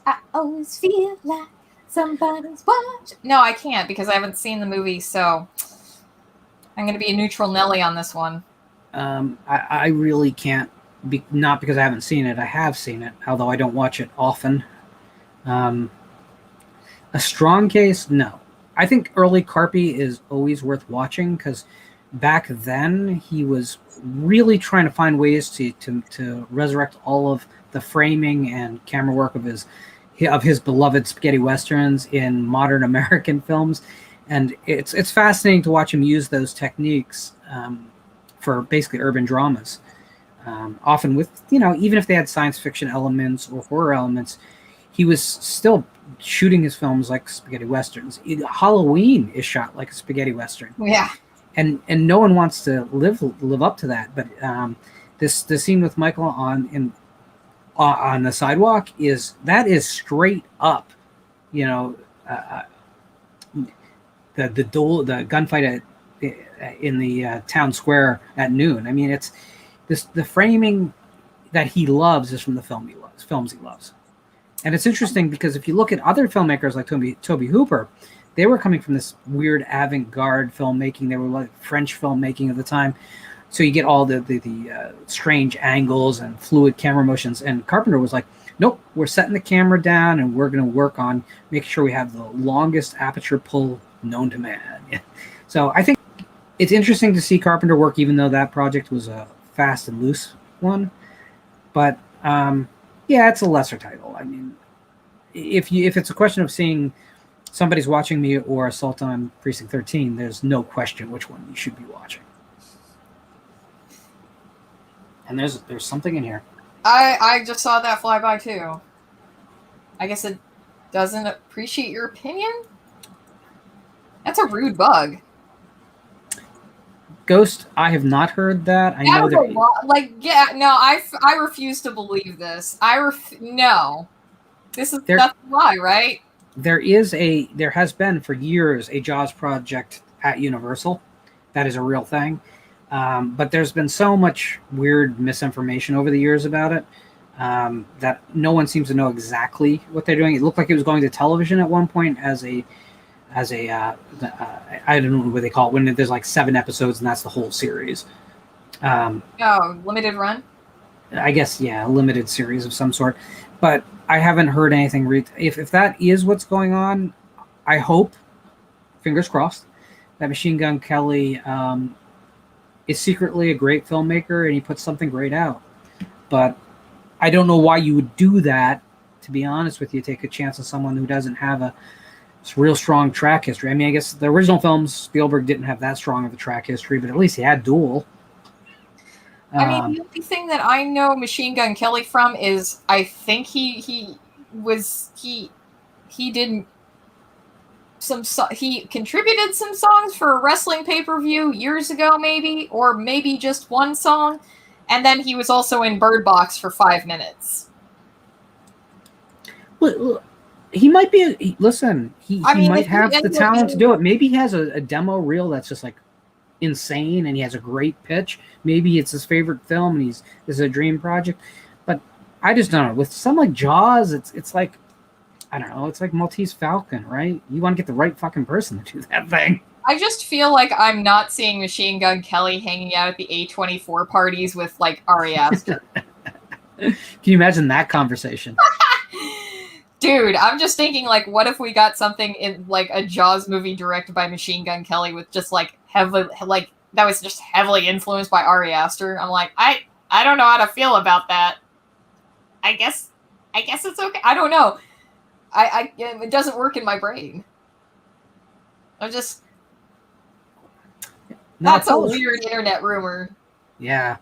I always feel like somebody's watching. No, I can't, because I haven't seen the movie, so I'm going to be a neutral Nelly on this one. I really can't, not because I haven't seen it. I have seen it, although I don't watch it often. A strong case, no. I think early Carpy is always worth watching, because back then he was really trying to find ways to resurrect all of the framing and camera work of his beloved spaghetti westerns in modern American films, and it's fascinating to watch him use those techniques for basically urban dramas. Often with, even if they had science fiction elements or horror elements, he was still shooting his films like spaghetti westerns. Halloween is shot like a spaghetti western. Yeah. And no one wants to live up to that. But this scene with Michael on the sidewalk is straight up, the gunfight in the town square at noon. I mean, it's the framing that he loves is from the films he loves. And it's interesting because if you look at other filmmakers like Toby Hooper, they were coming from this weird avant-garde filmmaking. They were like French filmmaking at the time. So you get all the strange angles and fluid camera motions. And Carpenter was like, nope, we're setting the camera down and we're going to work on making sure we have the longest aperture pull known to man. So I think it's interesting to see Carpenter work, even though that project was a fast and loose one. But yeah, it's a lesser title. I mean, if it's a question of seeing Somebody's Watching Me or Assault on Precinct 13, there's no question which one you should be watching. And there's something in here. I just saw that fly by too. I guess it doesn't appreciate your opinion? That's a rude bug. Ghost, I have not heard that. I know that. I refuse to believe this. No. That's a lie, right? There has been for years a Jaws project at Universal. That is a real thing. But there's been so much weird misinformation over the years about it that no one seems to know exactly what they're doing. It looked like it was going to television at one point as a I don't know what they call it when there's like 7 episodes and that's the whole series. Limited run. I guess, yeah, a limited series of some sort. But I haven't heard anything. If that is what's going on, I hope, fingers crossed, that Machine Gun Kelly is secretly a great filmmaker and he puts something great out. But I don't know why you would do that, to be honest with you, take a chance on someone who doesn't have a real strong track history. I mean, I guess the original films, Spielberg didn't have that strong of a track history, but at least he had Duel. I mean, the only thing that I know Machine Gun Kelly from is I think he contributed some songs for a wrestling pay-per-view years ago, maybe, or maybe just one song, and then he was also in Bird Box for 5 minutes. Well, he might be. Listen, he might have the talent to do it. Maybe he has a demo reel that's just like insane, and he has a great pitch. Maybe it's his favorite film, and this is a dream project. But I just don't know. With something like Jaws, it's like, I don't know. It's like Maltese Falcon, right? You want to get the right fucking person to do that thing. I just feel like I'm not seeing Machine Gun Kelly hanging out at the A24 parties with like Ari Aster. Can you imagine that conversation? Dude, I'm just thinking, like, what if we got something in, like, a Jaws movie directed by Machine Gun Kelly with just, like, that was just heavily influenced by Ari Aster? I'm like, I don't know how to feel about that. I guess it's okay. I don't know. It doesn't work in my brain. That's a weird internet rumor. Yeah.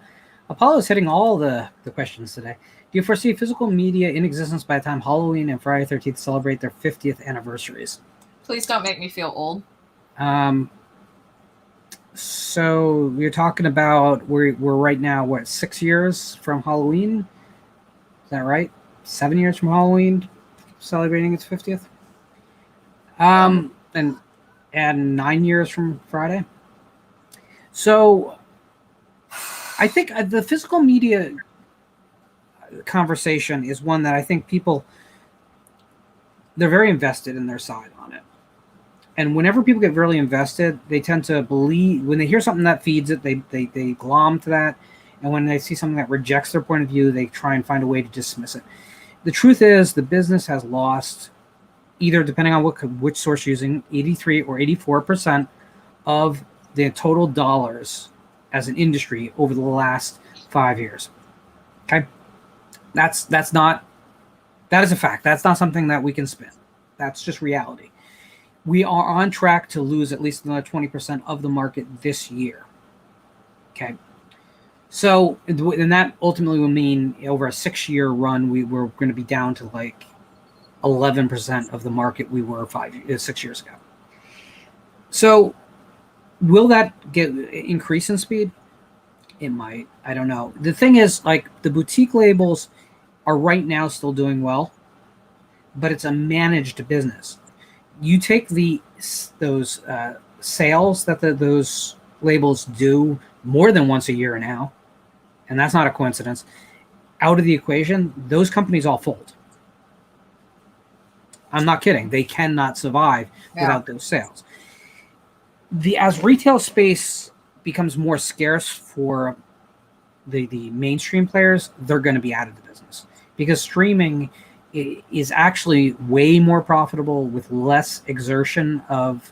Apollo's hitting all the questions today. Do you foresee physical media in existence by the time Halloween and Friday the 13th celebrate their 50th anniversaries? Please don't make me feel old. So we're talking about we're right now 6 years from Halloween? Is that right? 7 years from Halloween, celebrating its 50th. And 9 years from Friday. So I think the physical media conversation is one that I think people, they're very invested in their side on it. And whenever people get really invested, they tend to believe, when they hear something that feeds it, they glom to that. And when they see something that rejects their point of view, they try and find a way to dismiss it. The truth is the business has lost, either depending on which source you're using, 83 or 84% of the total dollars as an industry over the last 5 years. Okay? That is a fact. That's not something that we can spin. That's just reality. We are on track to lose at least another 20% of the market this year. Okay. So, and that ultimately will mean over a 6-year run, we're going to be down to like 11% of the market we were 6 years ago. So, will that increase in speed? It might. I don't know. The thing is, like, the boutique labels are right now still doing well, but it's a managed business. You take those sales that those labels do more than once a year now, and that's not a coincidence, out of the equation, those companies all fold. I'm not kidding. They cannot survive without those sales. As retail space becomes more scarce for the mainstream players, they're going to be out of the business because streaming is actually way more profitable with less exertion of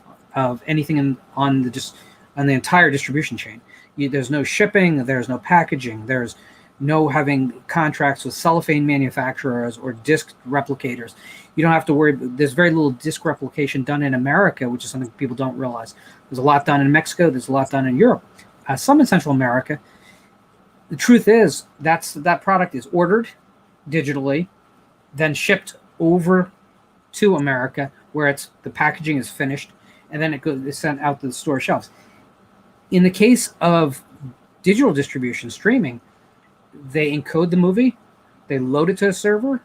anything on the entire distribution chain. There's no shipping, there's no packaging, there's no having contracts with cellophane manufacturers or disc replicators. You don't have to worry. There's very little disc replication done in America, which is something people don't realize. There's a lot done in Mexico. There's a lot done in Europe. Some in Central America. The truth is that product is ordered digitally, then shipped over to America, where the packaging is finished, and then it's sent out to the store shelves. In the case of digital distribution, streaming, they encode the movie, they load it to a server,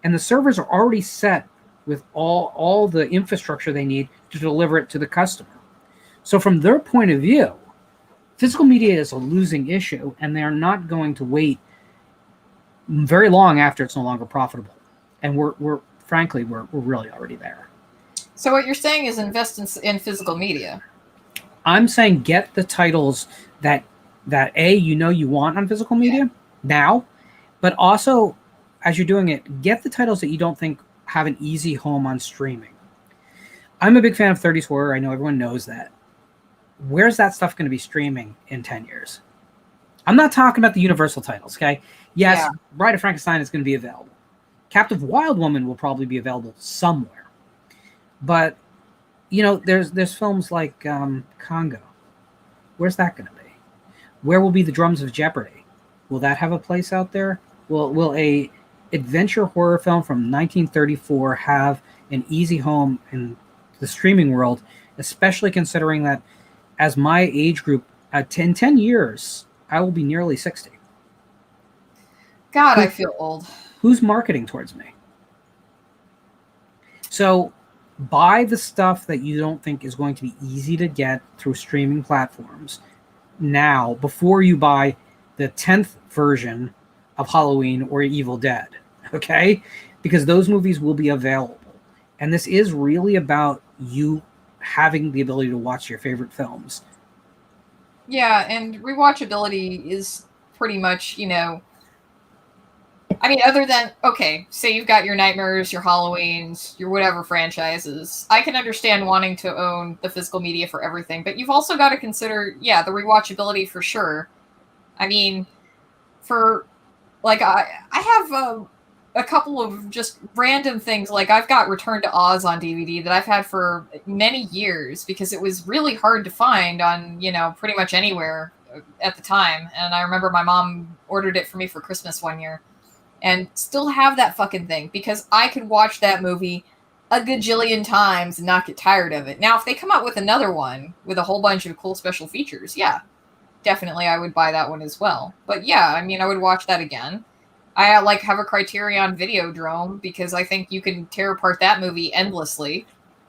and the servers are already set with all the infrastructure they need to deliver it to the customer. So from their point of view, Physical media is a losing issue, and they're not going to wait very long after it's no longer profitable. And we're frankly, we're really already there. So what you're saying is invest in physical media. I'm saying get the titles that you want on physical media now, but also as you're doing it, get the titles that you don't think have an easy home on streaming. I'm a big fan of 30s horror. I know everyone knows that. Where's that stuff going to be streaming in 10 years? I'm not talking about the Universal titles, okay? Yes, Bride of Frankenstein is going to be available. Captive Wild Woman will probably be available somewhere. But, there's films like Congo. Where's that going to be? Where will be the Drums of Jeopardy? Will that have a place out there? Will a adventure horror film from 1934 have an easy home in the streaming world, especially considering that as my age group, in 10 years, I will be nearly 60. God, I feel old. Who's marketing towards me? So buy the stuff that you don't think is going to be easy to get through streaming platforms now before you buy the 10th version of Halloween or Evil Dead, okay? Because those movies will be available. And this is really about you having the ability to watch your favorite films. Yeah, and rewatchability is pretty much, other than, okay, say you've got your Nightmares, your Halloweens, your whatever franchises, I can understand wanting to own the physical media for everything, but you've also got to consider, the rewatchability for sure. I mean, I have a couple of just random things. Like, I've got Return to Oz on DVD that I've had for many years because it was really hard to find on, pretty much anywhere at the time. And I remember my mom ordered it for me for Christmas one year and still have that fucking thing because I could watch that movie a gajillion times and not get tired of it. Now, if they come out with another one with a whole bunch of cool special features, definitely I would buy that one as well. But I would watch that again. I have a Criterion Videodrome because I think you can tear apart that movie endlessly.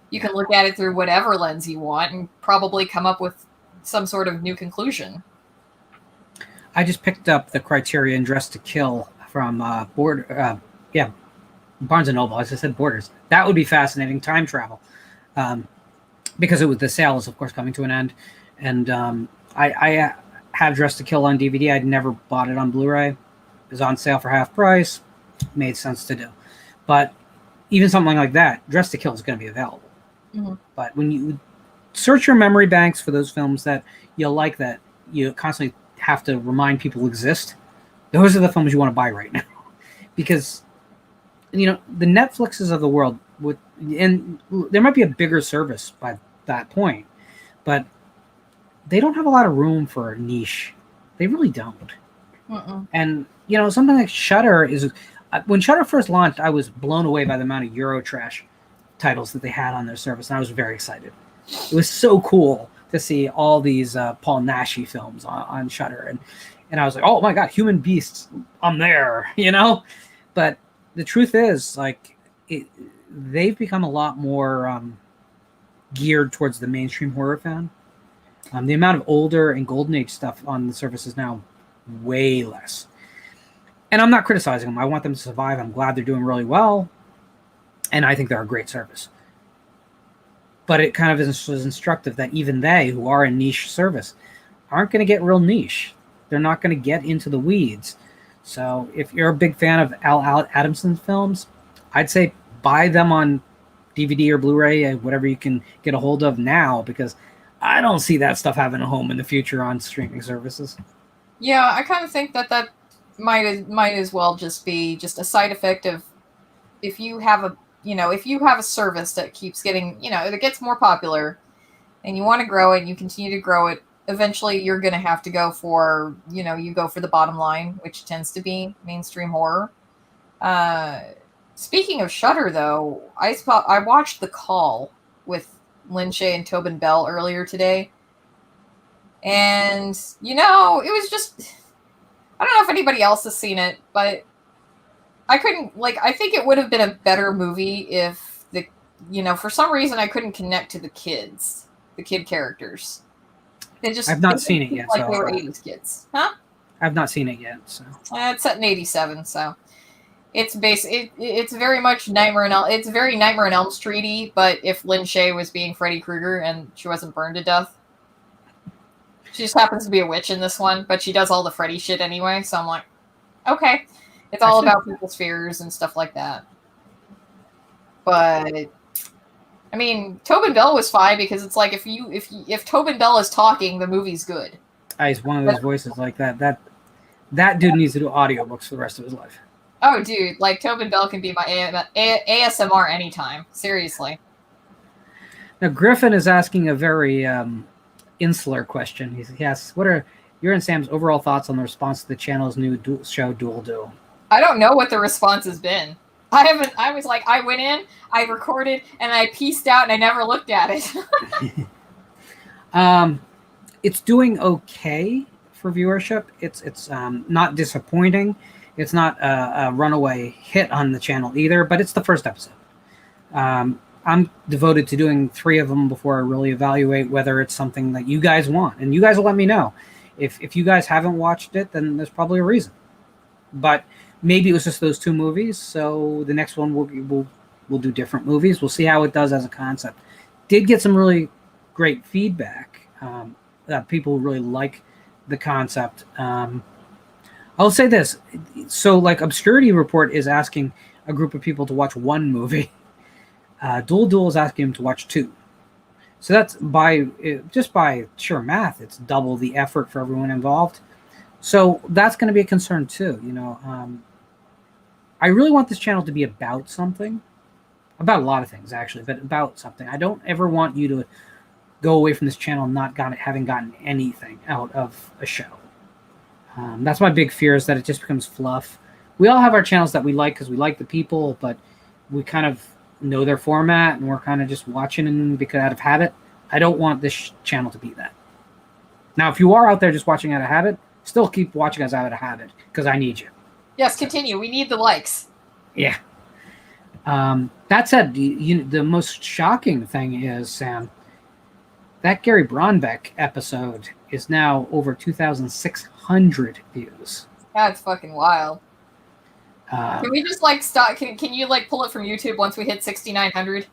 You can look at it through whatever lens you want and probably come up with some sort of new conclusion. I just picked up the Criterion Dress to Kill from Barnes and Noble. As I said, Borders. That would be fascinating. Time travel, because the sale is of course coming to an end, and I have Dress to Kill on DVD. I'd never bought it on Blu-ray. It was on sale for half price. Made sense to do. But even something like that, Dress to Kill is going to be available. Mm-hmm. But when you search your memory banks for those films that you like, that you constantly have to remind people exist, those are the films you want to buy right now. Because, the Netflixes of the world, and there might be a bigger service by that point, but they don't have a lot of room for a niche. They really don't. Mm-mm. And, something like Shudder is... When Shudder first launched, I was blown away by the amount of Eurotrash titles that they had on their service, and I was very excited. It was so cool to see all these Paul Naschy films on Shudder, and I was like, oh my god, Human Beasts, I'm there, But the truth is, they've become a lot more geared towards the mainstream horror fan. The amount of older and golden age stuff on the service is now way less. And I'm not criticizing them. I want them to survive. I'm glad they're doing really well. And I think they're a great service. But it kind of is instructive that even they, who are a niche service, aren't going to get real niche. They're not going to get into the weeds. So if you're a big fan of Al Adamson films, I'd say buy them on DVD or Blu-ray, whatever you can get a hold of now, because I don't see that stuff having a home in the future on streaming services. Yeah, I kind of think that might as well just be just a side effect of if you have a service that keeps getting, that gets more popular and you want to grow it and you continue to grow it, eventually you're going to have to go for, you go for the bottom line, which tends to be mainstream horror. Speaking of Shudder, though, I watched The Call with Lin Shaye and Tobin Bell earlier today. And, it was just... I don't know if anybody else has seen it, but I couldn't, I think it would have been a better movie if for some reason I couldn't connect to the kid characters. I've not seen it yet, like so they were 80s kids, huh? I've not seen it yet. So It's set in 87, so it's it's very much Nightmare on Elm. It's very Nightmare on Elm Streety, but if Lynn Shay was being Freddy Krueger and she wasn't burned to death. She just happens to be a witch in this one, but she does all the Freddy shit anyway, so I'm like, okay. It's all about people's fears and stuff like that. But I mean, Tobin Bell was fine because it's like if Tobin Bell is talking, the movie's good. He's one of those voices like that. That dude needs to do audiobooks for the rest of his life. Oh, dude, like Tobin Bell can be my ASMR anytime. Seriously. Now Griffin is asking a very insular question. He asks, "What are your and Sam's overall thoughts on the response to the channel's new show, Dual Duel?" I don't know what the response has been. I was like, I went in, I recorded, and I pieced out, and I never looked at it. It's doing okay for viewership. It's not disappointing. It's not a runaway hit on the channel either, but it's the first episode. I'm devoted to doing 3 of them before I really evaluate whether it's something that you guys want, and you guys will let me know. If you guys haven't watched it, then there's probably a reason. But maybe it was just those 2 movies, so the next one we'll do different movies. We'll see how it does as a concept. Did get some really great feedback that people really like the concept. I'll say this. So like Obscurity Report is asking a group of people to watch 1 movie. Dual Duel is asking them to watch 2. So that's by sheer math, it's double the effort for everyone involved. So that's going to be a concern too. I really want this channel to be about something, about a lot of things actually, but about something. I don't ever want you to go away from this channel not having gotten anything out of a show. That's my big fear, is that it just becomes fluff. We all have our channels that we like because we like the people, but we kind of know their format and we're kind of just watching and because out of habit. I don't want this channel to be that. Now, if you are out there just watching out of habit, still keep watching us out of habit because I need you. Yes, continue. We need the likes. Yeah. That said, the most shocking thing is, Sam, that Gary Bronbeck episode is now over 2,600 views. That's fucking wild. Can we just like stop? Can you like pull it from YouTube once we hit 6,900?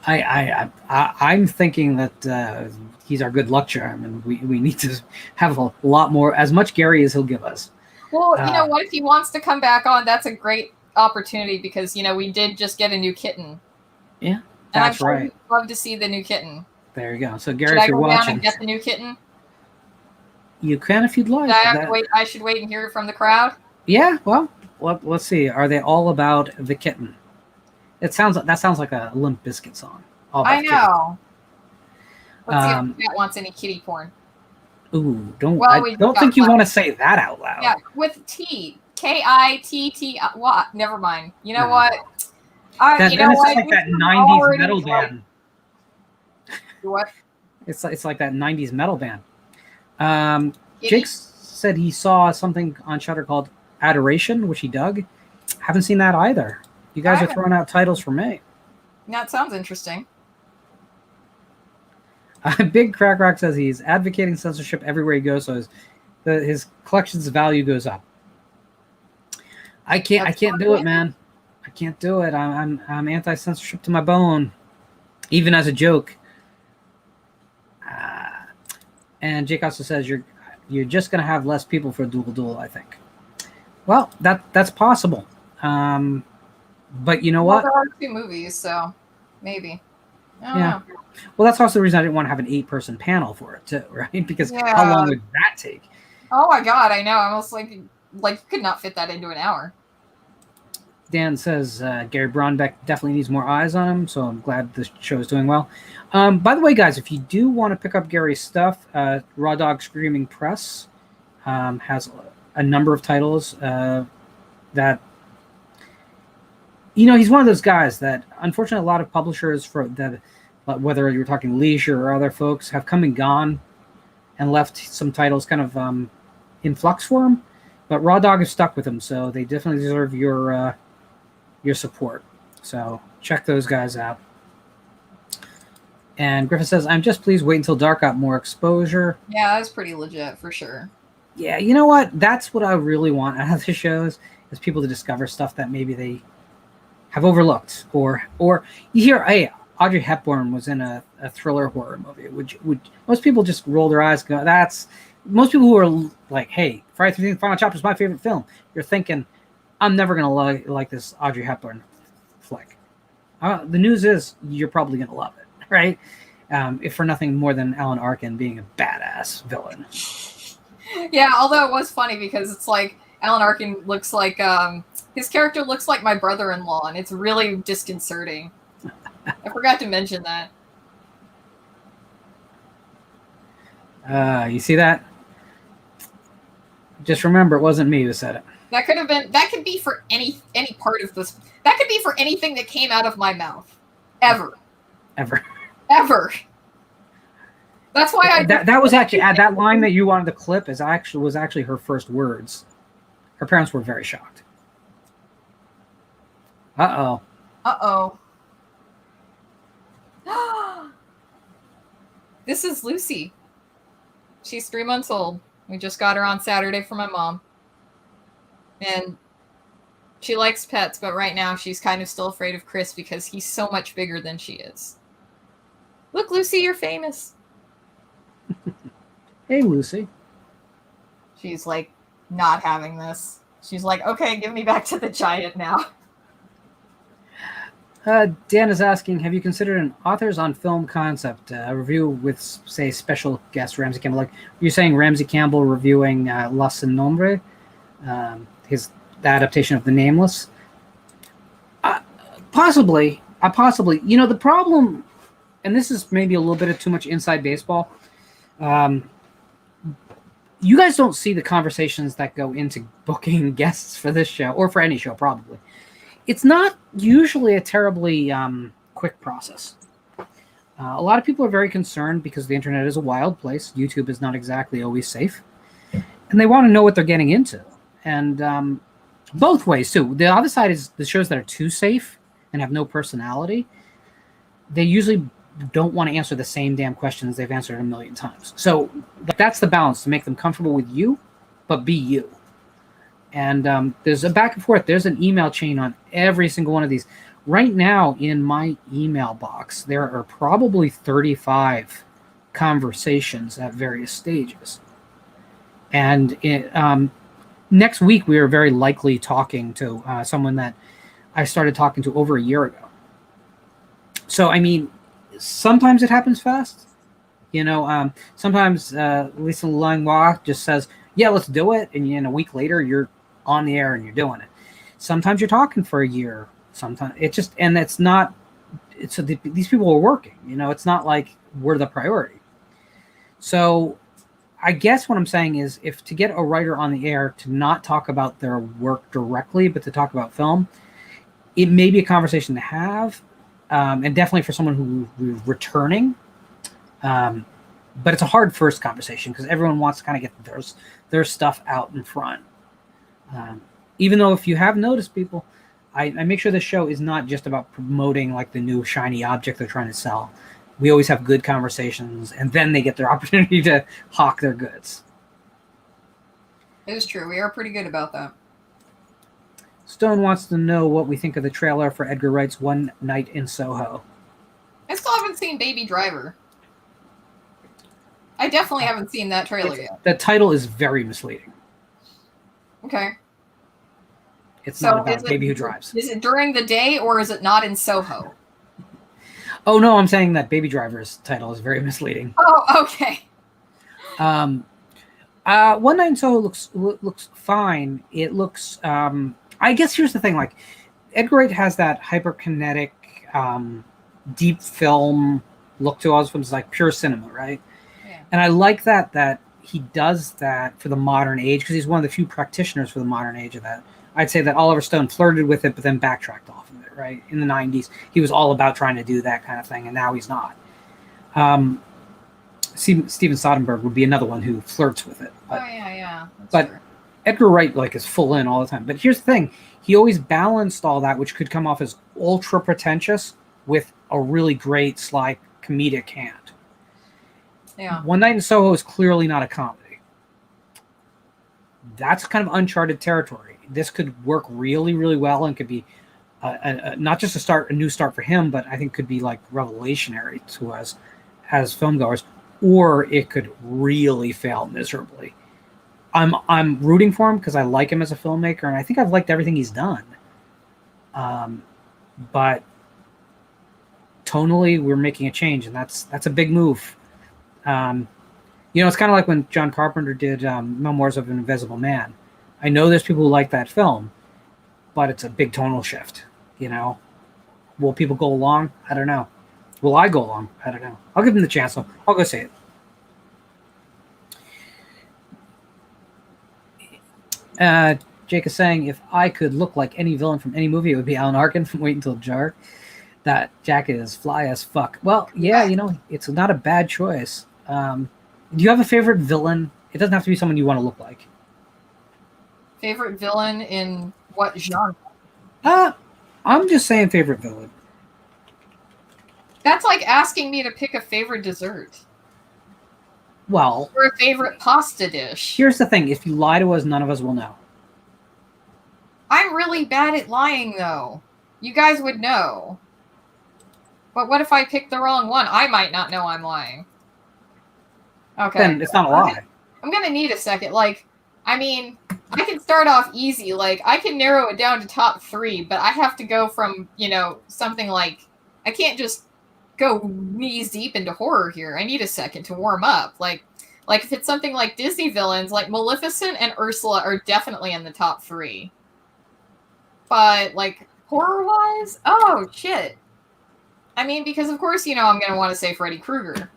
I'm thinking that he's our good luck charm, and we need to have a lot more, as much Gary as he'll give us. Well, you know what? If he wants to come back on, that's a great opportunity because we did just get a new kitten. Yeah, and that's right. I'd love to see the new kitten. There you go. So Gary, should if you're I go watching, down and get the new kitten? You can if you'd like. Should I have to wait? I should wait and hear it from the crowd. Yeah. Well, let's see. Are they all about the kitten? That sounds like a Limp Bizkit song. I know. Let's see if Matt wants any kitty porn. Ooh, I don't think you want to say that out loud. Yeah, with T. K-I-T-T. What? Never mind. You know what? It's like that 90s metal band. What? It's like that 90s metal band. Jake said he saw something on Shudder called Adoration, which he dug. Haven't seen that either. You guys are throwing out titles for me. That sounds interesting. Big Crack Rock says he's advocating censorship everywhere he goes, so his collection's value goes up. I can't do it, man. I can't do it. I'm anti-censorship to my bone, even as a joke. And Jake also says you're just gonna have less people for Dual Duel, I think. Well, that's possible. But you know what? There are 2 movies, so maybe. I don't know. Well, that's also the reason I didn't want to have an 8-person panel for it too, right? Because how long would that take? Oh my god, I know. I'm almost like you could not fit that into an hour. Dan says Gary Bronbeck definitely needs more eyes on him, so I'm glad the show is doing well. By the way, guys, if you do want to pick up Gary's stuff, Raw Dog Screaming Press has a number of titles that he's one of those guys that unfortunately a lot of publishers whether you're talking Leisure or other folks have come and gone and left some titles kind of in flux for him, but Raw Dog is stuck with him, so they definitely deserve your support. So check those guys out. And Griffith says, I'm just pleased wait until Dark got more exposure. Yeah, that was pretty legit for sure. Yeah, you know what? That's what I really want out of the shows is people to discover stuff that maybe they have overlooked. Or you hear, hey, Audrey Hepburn was in a thriller horror movie. Would most people just roll their eyes and go, most people who are like, hey, Friday the 13th Final Chapter is my favorite film. You're thinking, I'm never going to like this Audrey Hepburn flick. The news is you're probably going to love it, right? If for nothing more than Alan Arkin being a badass villain. Yeah, although it was funny because it's like Alan Arkin looks like his character looks like my brother-in-law, and it's really disconcerting. I forgot to mention that. You see that? Just remember, it wasn't me who said it. That could be for any part of this. That could be for anything that came out of my mouth, ever. That's why that was actually that line that you wanted to clip was actually her first words. Her parents were very shocked. Uh oh. This is Lucy. She's 3 months old. We just got her on Saturday for my mom. And she likes pets, but right now she's kind of still afraid of Chris because he's so much bigger than she is. Look, Lucy, you're famous. Hey, Lucy. She's like not having this. She's like, okay, give me back to the giant now. Dan is asking, have you considered an authors on film concept review with, say, special guest Ramsey Campbell? Like you're saying Ramsey Campbell reviewing La Sin Nombre, the adaptation of The Nameless? Possibly. You know, the problem, and this is maybe a little bit of too much inside baseball, you guys don't see the conversations that go into booking guests for this show, or for any show, probably. It's not usually a terribly quick process. A lot of people are very concerned because the internet is a wild place. YouTube is not exactly always safe. And they want to know what they're getting into. And both ways, too. The other side is the shows that are too safe and have no personality. They usually don't want to answer the same damn questions they've answered a million times. So that's the balance, to make them comfortable with you, but be you. And there's a back and forth. There's an email chain on every single one of these. Right now in my email box, there are probably 35 conversations at various stages. And next week, we are very likely talking to someone that I started talking to over a year ago. So, I mean, sometimes it happens fast. You know, sometimes Lisa Langlois just says, yeah, let's do it. And a week later, you're on the air and you're doing it. Sometimes you're talking for a year. Sometimes these people are working, it's not like we're the priority. So I guess what I'm saying is, if to get a writer on the air to not talk about their work directly, but to talk about film, it may be a conversation to have. And definitely for someone who's returning. But it's a hard first conversation because everyone wants to kind of get their stuff out in front. Even though, if you have noticed, people, I make sure the show is not just about promoting like the new shiny object they're trying to sell. We always have good conversations, and then they get their opportunity to hawk their goods. It is true. We are pretty good about that. Stone wants to know what we think of the trailer for Edgar Wright's One Night in Soho. I still haven't seen Baby Driver. I definitely haven't seen that trailer yet. The title is very misleading. Okay. It's not about a baby who drives. Is it during the day, or is it not in Soho? Oh, no, I'm saying that Baby Driver's title is very misleading. Oh, okay. One Night in Soho looks fine. It looks... I guess here's the thing, like, Edgar Wright has that hyperkinetic, deep film look to all his films, like pure cinema, right? Yeah. And I like that he does that for the modern age, because he's one of the few practitioners for the modern age of that. I'd say that Oliver Stone flirted with it, but then backtracked off of it, right? In the 90s, he was all about trying to do that kind of thing, and now he's not. Steven Soderbergh would be another one who flirts with it. But, yeah. That's true. Edgar Wright is full in all the time. But here's the thing. He always balanced all that, which could come off as ultra pretentious, with a really great, sly comedic hand. Yeah. One Night in Soho is clearly not a comedy. That's kind of uncharted territory. This could work really, really well and could be not just a new start for him, but I think could be like revolutionary to us as filmgoers, or it could really fail miserably. I'm rooting for him because I like him as a filmmaker, and I think I've liked everything he's done. But tonally, we're making a change, and that's a big move. It's kind of like when John Carpenter did Memoirs of an Invisible Man. I know there's people who like that film, but it's a big tonal shift. Will people go along? I don't know. Will I go along? I don't know. I'll give him the chance. I'll go see it. Jake is saying, if I could look like any villain from any movie, it would be Alan Arkin from Wait Until Dark. That jacket is fly as fuck. Well, yeah, it's not a bad choice. Do you have a favorite villain? It doesn't have to be someone you want to look like. Favorite villain in what genre? I'm just saying favorite villain. That's like asking me to pick a favorite dessert. Well, or a favorite pasta dish. Here's the thing. If you lie to us, none of us will know. I'm really bad at lying, though. You guys would know. But what if I pick the wrong one? I might not know I'm lying. Okay. Then it's not a lie. I'm going to need a second. I can start off easy. I can narrow it down to top 3, but I have to go from, something like... I can't just go knees deep into horror here. I need a second to warm up. If it's something like Disney villains, like Maleficent and Ursula are definitely in the top 3. But, horror-wise? Oh, shit. Because of course, I'm going to want to say Freddy Krueger.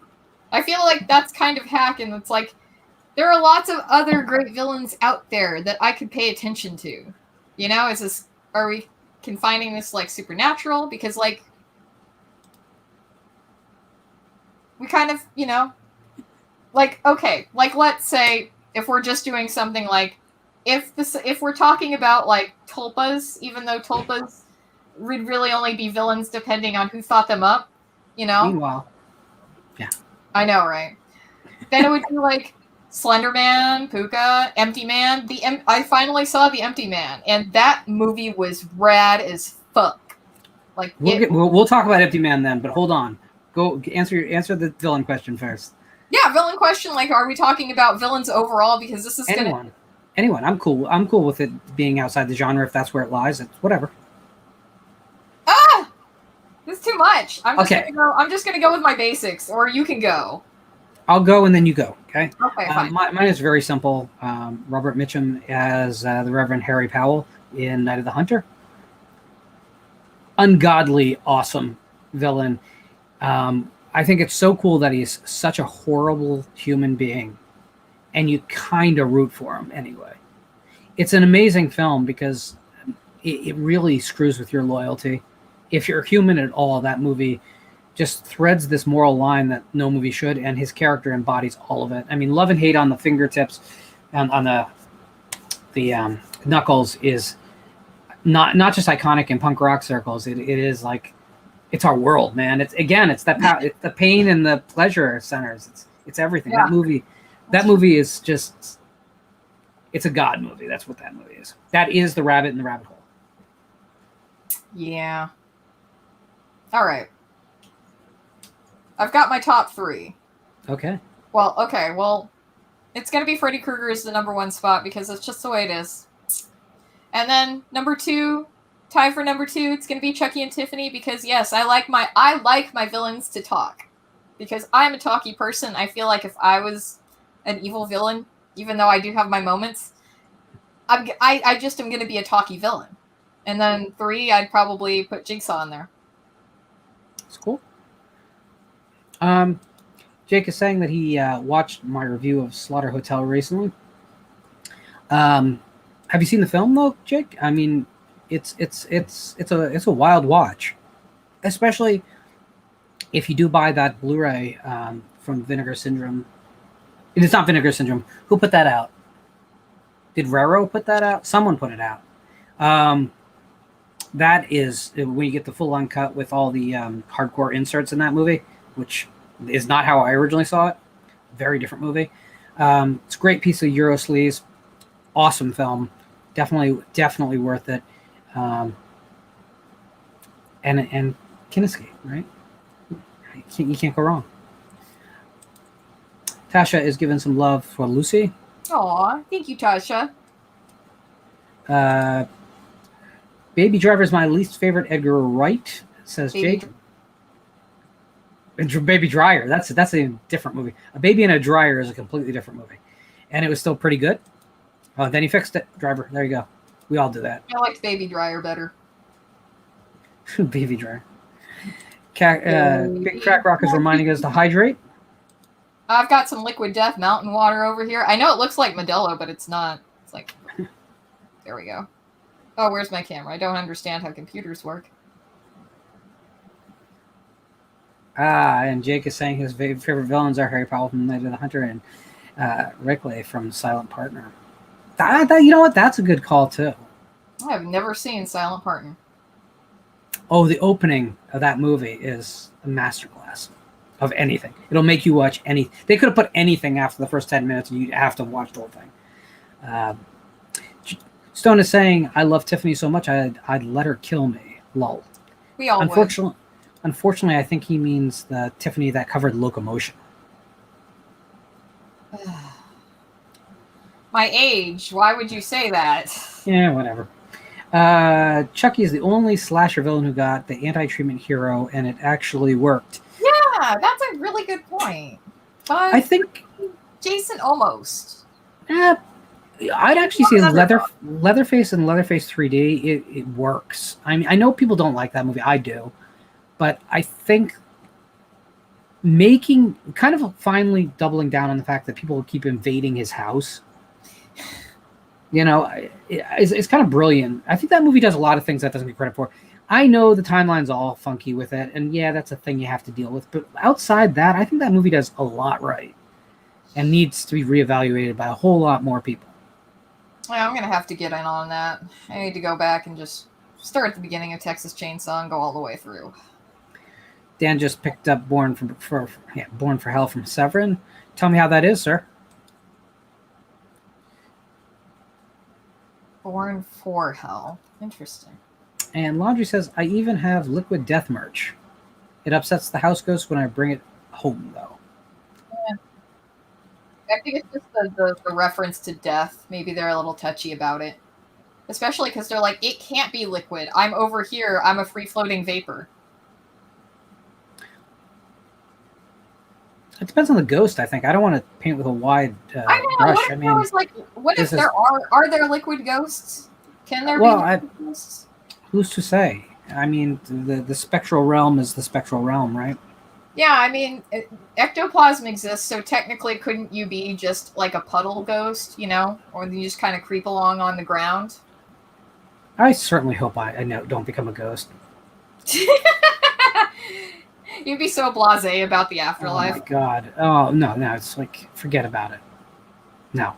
I feel like that's kind of hack, and it's there are lots of other great villains out there that I could pay attention to. Are we confining this, supernatural? Because, we kind of, okay, let's say if we're just doing something if we're talking about tulpas, even though tulpas would really only be villains depending on who thought them up, Meanwhile, yeah, I know, right? Then it would be Slender Man, Puka, Empty Man. I finally saw The Empty Man, and that movie was rad as fuck. We'll talk about Empty Man then, but hold on. Go answer the villain question first. Yeah, villain question. Are we talking about villains overall? Because this is anyone. I'm cool with it being outside the genre if that's where it lies. It's whatever. It's too much. I'm just gonna go with my basics, or you can go. I'll go and then you go. Okay. Okay. Fine. Mine is very simple. Robert Mitchum as the Reverend Harry Powell in Night of the Hunter. Ungodly awesome villain. I think it's so cool that he's such a horrible human being, and you kind of root for him anyway. It's an amazing film because it really screws with your loyalty. If you're human at all, that movie just threads this moral line that no movie should, and his character embodies all of it. Love and hate on the fingertips, on the knuckles is not just iconic in punk rock circles. It is it's our world, man. It's that it's the pain and the pleasure centers. It's everything. Yeah. That movie is just, it's a God movie. That's what that movie is. That is the rabbit in the rabbit hole. Yeah. All right. I've got my top 3. Okay. Well, it's going to be Freddy Krueger is the number 1 spot because it's just the way it is. And then number 2, tie for number 2, it's going to be Chucky and Tiffany because yes, I like my villains to talk. Because I'm a talky person, I feel like if I was an evil villain, even though I do have my moments, I just am going to be a talky villain. And then 3, I'd probably put Jigsaw in there. That's cool. Jake is saying that he watched my review of Slaughter Hotel recently. Have you seen the film though, Jake? It's a wild watch, especially if you do buy that Blu-ray from Vinegar Syndrome. It's not Vinegar Syndrome. Who put that out? Did Raro put that out? Someone put it out. That is when you get the full uncut with all the hardcore inserts in that movie. which is not how I originally saw it. Very different movie. It's a great piece of Euro sleaze. Awesome film. Definitely worth it. And Kinski, right? You can't go wrong. Tasha is giving some love for Lucy. Aw, thank you, Tasha. Baby Driver is my least favorite Edgar Wright, says Jake. Baby Dryer, that's a different movie. A Baby in a Dryer is a completely different movie. And it was still pretty good. Oh, then he fixed it. Driver, there you go. We all do that. I liked Baby Dryer better. Baby Dryer. Big Crack Rock is reminding us to hydrate. I've got some Liquid Death mountain water over here. I know it looks like Modelo, but it's not. It's like, there we go. Oh, where's my camera? I don't understand how computers work. And Jake is saying his favorite villains are Harry Powell from Night of the Hunter and Rickley from Silent Partner. You know what? That's a good call, too. I have never seen Silent Partner. Oh, the opening of that movie is a masterclass of anything. It'll make you watch anything. They could have put anything after the first 10 minutes, and you'd have to watch the whole thing. Stone is saying, I love Tiffany so much, I'd let her kill me. Lol. We all Unfortunately, I think he means the Tiffany that covered Locomotion. My age. Why would you say that? Yeah, whatever. Chucky is the only slasher villain who got the anti-treatment hero, and it actually worked. Yeah, that's a really good point. But I think Jason almost. I'd actually say Leatherface and Leatherface 3D. It works. I mean, I know people don't like that movie. I do, but I think finally doubling down on the fact that people keep invading his house. It's kind of brilliant. I think that movie does a lot of things that doesn't get credit for. I know the timeline's all funky with it, and yeah, that's a thing you have to deal with. But outside that, I think that movie does a lot right and needs to be reevaluated by a whole lot more people. Yeah, I'm going to have to get in on that. I need to go back and just start at the beginning of Texas Chainsaw and go all the way through. Dan just picked up Born for Hell from Severin. Tell me how that is, sir. Born for Hell. Interesting. And Laundry says, I even have Liquid Death merch. It upsets the house ghost when I bring it home, though. Yeah. I think it's just the reference to death. Maybe they're a little touchy about it. Especially because they're like, it can't be liquid. I'm over here. I'm a free-floating vapor. It depends on the ghost, I think. I don't want to paint with a wide brush. What if there are there liquid ghosts? Can there be liquid ghosts? Who's to say? I mean, the spectral realm is the spectral realm, right? Yeah, I mean, ectoplasm exists, so technically couldn't you be just like a puddle ghost, Or you just kind of creep along on the ground? I certainly hope I don't become a ghost. You'd be so blasé about the afterlife. Oh my god. Oh, no, it's like, forget about it. No.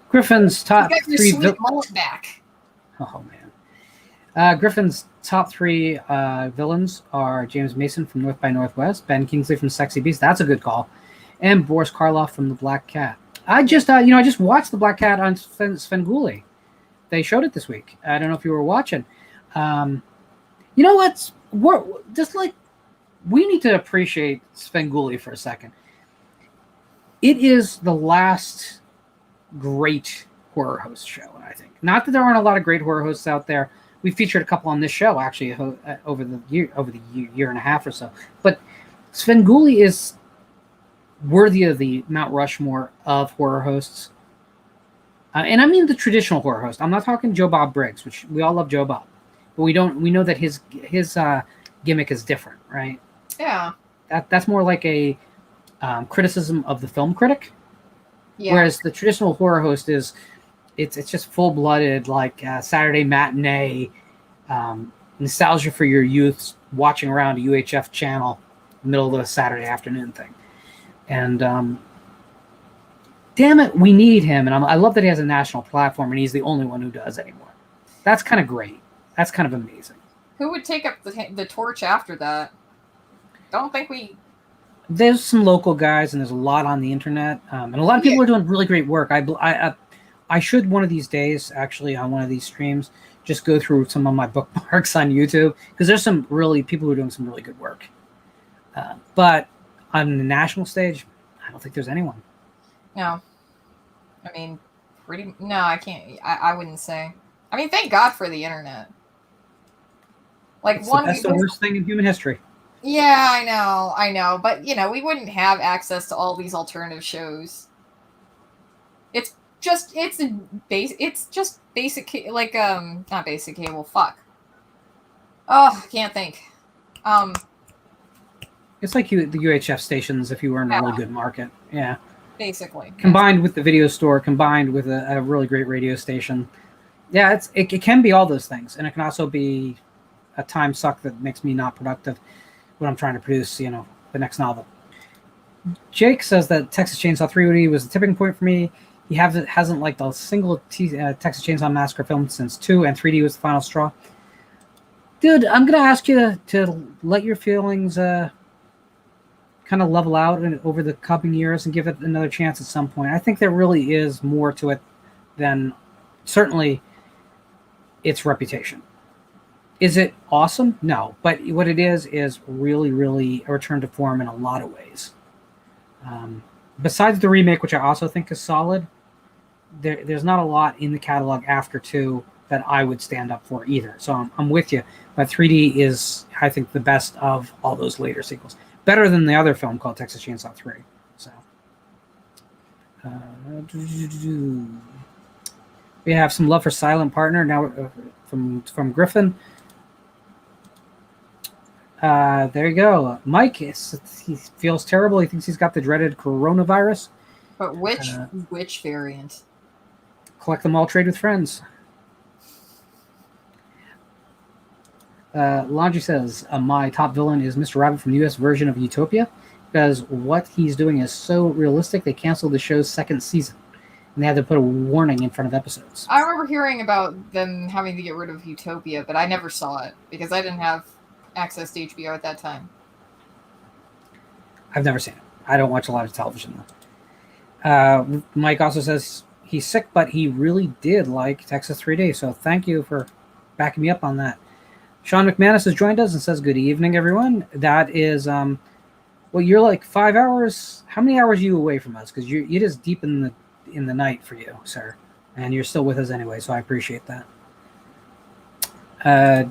Griffin's top you got your 3... sweet mullet back. Oh, man. Griffin's top 3 villains are James Mason from North by Northwest, Ben Kingsley from Sexy Beast. That's a good call. And Boris Karloff from The Black Cat. I just watched The Black Cat on Svengoolie. They showed it this week. I don't know if you were watching. You know what? We need to appreciate Svengoolie for a second. It is the last great horror host show, I think. Not that there aren't a lot of great horror hosts out there. We featured a couple on this show, actually, over the year and a half or so. But Svengoolie is worthy of the Mount Rushmore of horror hosts. And I mean the traditional horror host. I'm not talking Joe Bob Briggs, which we all love Joe Bob. But we know that his gimmick is different, right? Yeah. That's more like a criticism of the film critic. Yeah. Whereas the traditional horror host is it's just full-blooded, like Saturday matinee, nostalgia for your youth, watching around a UHF channel, middle of a Saturday afternoon thing. And damn it, we need him. And I love that he has a national platform, and he's the only one who does anymore. That's kind of great. That's kind of amazing. Who would take up the torch after that? don't think we. There's some local guys, and there's a lot on the internet, and a lot of people are doing really great work. I should one of these days, actually, on one of these streams, just go through some of my bookmarks on YouTube, because there's some really people who are doing some really good work. But on the national stage, I don't think there's anyone. No, I mean, no, I can't. I wouldn't say. I mean, thank God for the internet. Like It's the best and worst thing in human history. Yeah, I know, but we wouldn't have access to all these alternative shows. It's just basic, like not basic cable. Fuck. Oh, I can't think. It's like the UHF stations if you were in a really good market. Yeah. Basically. Combined with the video store, combined with a really great radio station. Yeah, it can be all those things. And it can also be a time suck that makes me not productive when I'm trying to produce, the next novel. Jake says that Texas Chainsaw 3D was a tipping point for me. He hasn't liked a single Texas Chainsaw Massacre film since 2, and 3D was the final straw. Dude, I'm going to ask you to let your feelings kind of level out over the coming years and give it another chance at some point. I think there really is more to it than certainly its reputation. Is it awesome? No. But what it is really, really a return to form in a lot of ways. Besides the remake, which I also think is solid, there's not a lot in the catalog after 2 that I would stand up for either. So I'm with you. But 3D is, I think, the best of all those later sequels. Better than the other film called Texas Chainsaw 3. So we have some love for Silent Partner now from Griffin. There you go. Mike, he feels terrible. He thinks he's got the dreaded coronavirus. But which variant? Collect them all, trade with friends. Laundry says, my top villain is Mr. Rabbit from the U.S. version of Utopia, because what he's doing is so realistic they canceled the show's 2nd season, and they had to put a warning in front of episodes. I remember hearing about them having to get rid of Utopia, but I never saw it, because I didn't have access to HBO at that time. I've never seen it. I don't watch a lot of television, though. Mike also says he's sick, but he really did like Texas 3D, so thank you for backing me up on that. Sean McManus has joined us and says, good evening, everyone. That is, you're like 5 hours. How many hours are you away from us? Because it is deep in the night for you, sir. And you're still with us anyway, so I appreciate that.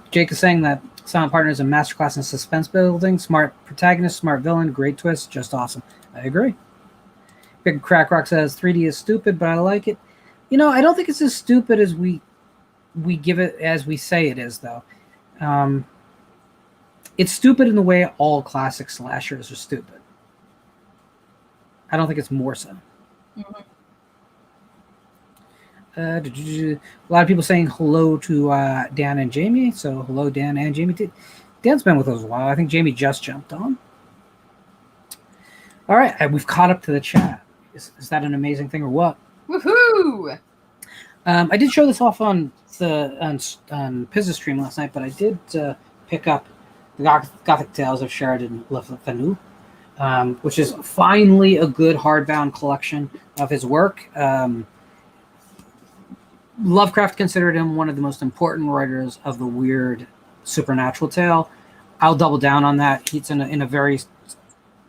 Jake is saying that Silent Partner is a masterclass in suspense building. Smart protagonist, smart villain, great twist, just awesome. I agree. Big Crack Rock says 3D is stupid, but I like it. I don't think it's as stupid as we give it, as we say it is, though. It's stupid in the way all classic slashers are stupid. I don't think it's more so. Mm-hmm. A lot of people saying hello to Dan and Jamie. So hello, Dan and Jamie. Dan's been with us a while. I think Jamie just jumped on. All right, we've caught up to the chat. Is that an amazing thing or what? Woohoo! I did show this off on Pizza's stream last night, but I did pick up the Gothic Tales of Sheridan Le Fanu, which is finally a good hardbound collection of his work. Lovecraft considered him one of the most important writers of the weird supernatural tale. I'll double down on that. He's in a very,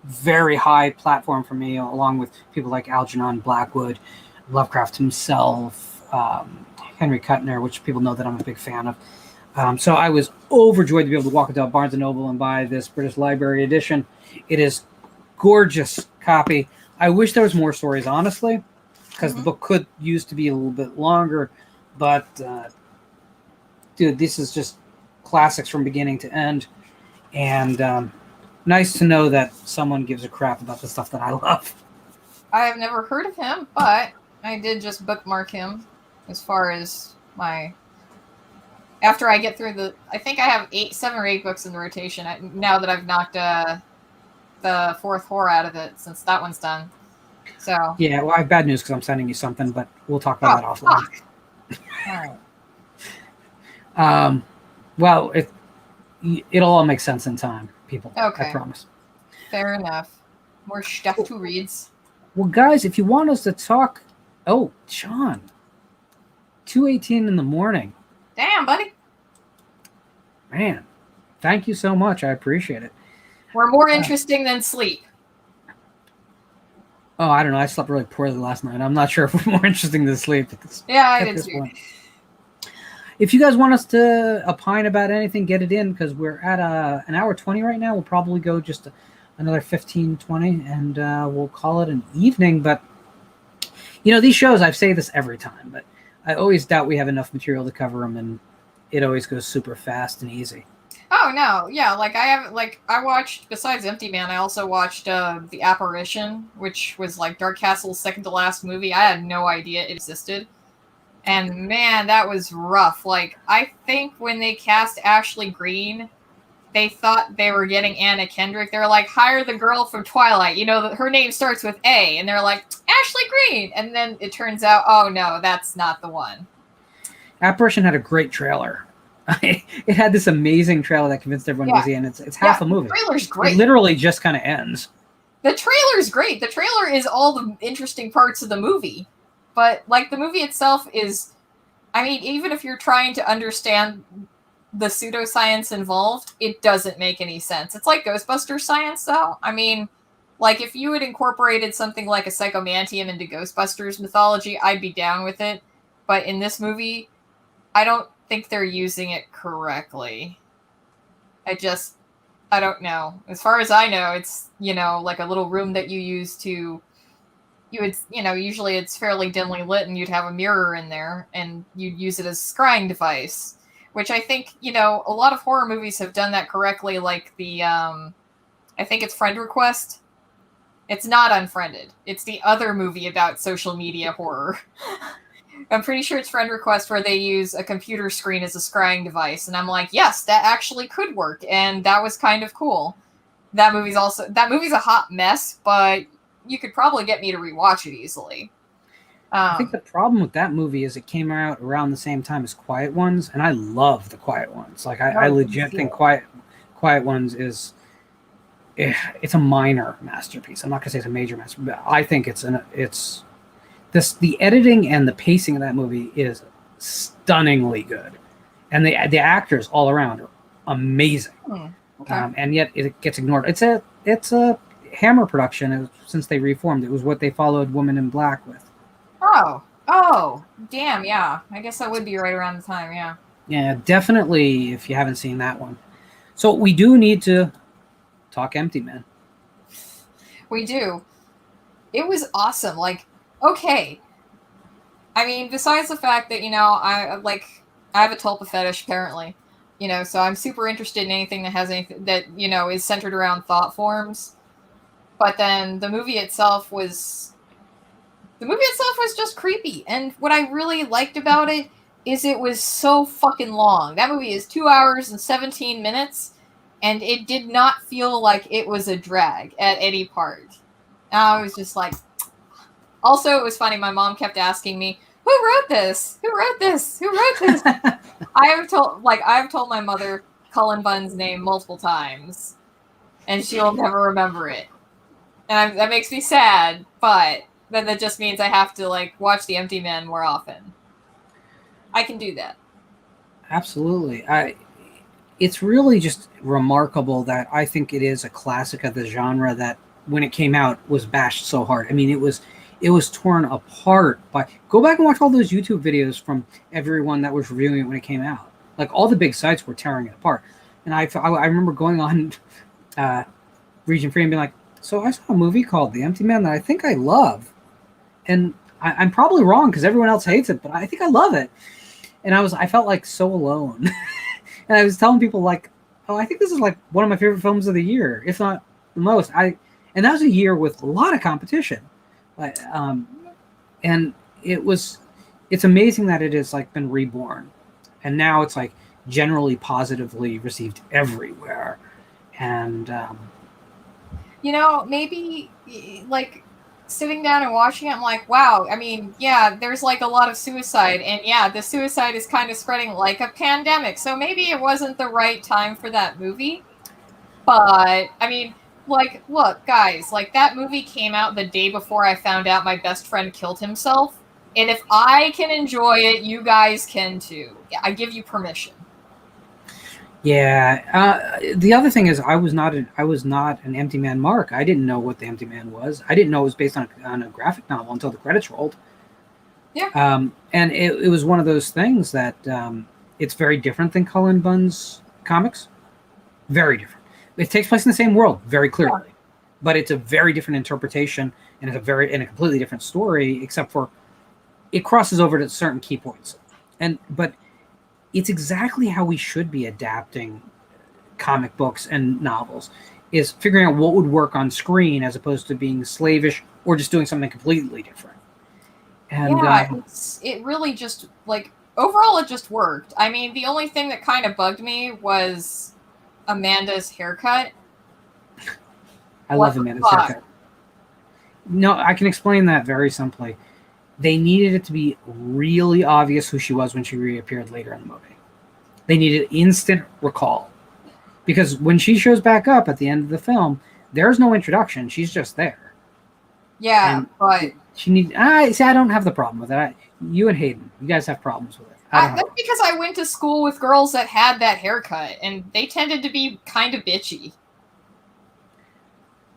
very high platform for me, along with people like Algernon Blackwood, Lovecraft himself, Henry Kuttner, which people know that I'm a big fan of. So I was overjoyed to be able to walk into Barnes & Noble and buy this British Library edition. It is gorgeous copy. I wish there was more stories, honestly, because the book could use to be a little bit longer. But, dude, this is just classics from beginning to end. And nice to know that someone gives a crap about the stuff that I love. I have never heard of him, but I did just bookmark him as far as my... After I get through I think I have 7 or 8 books in the rotation now that I've knocked the 4th horror out of it, since that one's done. So yeah, well, I have bad news because I'm sending you something, but we'll talk about that offline. All right. Well, it'll all make sense in time, people. Okay. I promise. Fair enough. More stuff to read. Well, guys, if you want us to talk, oh, Sean, 2:18 in the morning. Damn, buddy. Man, thank you so much. I appreciate it. We're more interesting than sleep. Oh, I don't know. I slept really poorly last night. I'm not sure if we're more interesting than sleep. Yeah, I did too. Point. If you guys want us to opine about anything, get it in, because we're at an hour 20 right now. We'll probably go just another 15, 20, and we'll call it an evening. But, these shows, I say this every time, but I always doubt we have enough material to cover them, and it always goes super fast and easy. Oh, no. Yeah, I watched, besides Empty Man, I also watched The Apparition, which was like Dark Castle's second to last movie. I had no idea it existed. And man, that was rough. Like, I think when they cast Ashley Greene, they thought they were getting Anna Kendrick. They're like, hire the girl from Twilight. Her name starts with A. And they're like, Ashley Greene. And then it turns out, oh no, that's not the one. Apparition had a great trailer. It had this amazing trailer that convinced everyone to see, and it's half a movie. The trailer's great. It literally just kind of ends. The trailer's great. The trailer is all the interesting parts of the movie. But, the movie itself is... even if you're trying to understand the pseudoscience involved, it doesn't make any sense. It's like Ghostbusters science, though. If you had incorporated something like a psychomantium into Ghostbusters mythology, I'd be down with it. But in this movie, I don't think they're using it correctly. I don't know. As far as I know, it's, like a little room that you use to... usually it's fairly dimly lit and you'd have a mirror in there and you'd use it as a scrying device, which I think, a lot of horror movies have done that correctly. Like I think it's Friend Request. It's not Unfriended. It's the other movie about social media horror. I'm pretty sure it's Friend Request where they use a computer screen as a scrying device. And I'm like, yes, that actually could work. And that was kind of cool. That movie's a hot mess, but you could probably get me to rewatch it easily. I think the problem with that movie is it came out around the same time as Quiet Ones, and I love the Quiet Ones. I legit think Quiet Ones is... It's a minor masterpiece. I'm not going to say it's a major masterpiece, but I think the editing and the pacing of that movie is stunningly good. And the actors all around are amazing. Okay. And yet it gets ignored. It's a Hammer production since they reformed. It was what they followed Woman in Black with. Oh, damn, yeah. I guess that would be right around the time, yeah. Yeah, definitely if you haven't seen that one. So we do need to talk Empty Man. We do. It was awesome. Okay. Besides the fact that, I have a tulpa fetish apparently. So I'm super interested in anything that has anything that, is centered around thought forms. But then the movie itself was just creepy. And what I really liked about it is it was so fucking long. That movie is 2 hours and 17 minutes, and it did not feel like it was a drag at any part. And I was just like... Also, it was funny, my mom kept asking me, who wrote this? Who wrote this? Who wrote this? I've told my mother Cullen Bunn's name multiple times, and she'll never remember it. And that makes me sad, but then that just means I have to watch The Empty Man more often. I can do that. Absolutely. It's really just remarkable that I think it is a classic of the genre that when it came out was bashed so hard. It was torn apart by... Go back and watch all those YouTube videos from everyone that was reviewing it when it came out. All the big sites were tearing it apart. And I remember going on Region Free and being like, so I saw a movie called The Empty Man that I think I love. And I'm probably wrong because everyone else hates it, but I think I love it. And I felt so alone. And I was telling people oh, I think this is one of my favorite films of the year, if not the most. And that was a year with a lot of competition. And it's amazing that it has been reborn. And now it's generally positively received everywhere. And, maybe sitting down and watching it, I'm like, wow, there's a lot of suicide, and yeah, the suicide is kind of spreading like a pandemic, so maybe it wasn't the right time for that movie. But like, look, guys, like that movie came out the day before I found out my best friend killed himself. And if I can enjoy it, you guys can too. I give you permission. Yeah. The other thing is, I was not an Empty Man mark. I didn't know what the Empty Man was. I didn't know it was based on a graphic novel until the credits rolled. Yeah. And it was one of those things that it's very different than Cullen Bunn's comics. Very different. It takes place in the same world, very clearly, yeah. But it's a very different interpretation, and it's a completely different story, except for it crosses over to certain key points. But it's exactly how we should be adapting comic books and novels, is figuring out what would work on screen as opposed to being slavish or just doing something completely different. And yeah, it really just, like, overall it just worked. I mean, the only thing that kind of bugged me was Amanda's haircut. I love Amanda's haircut. No, I can explain that very simply. They needed it to be really obvious who she was when she reappeared later in the movie. They needed instant recall. Because when she shows back up at the end of the film, there's no introduction. She's just there. Yeah, and but... I don't have the problem with it. You and Hayden, you guys have problems with it. That's because I went to school with girls that had that haircut, and they tended to be kind of bitchy.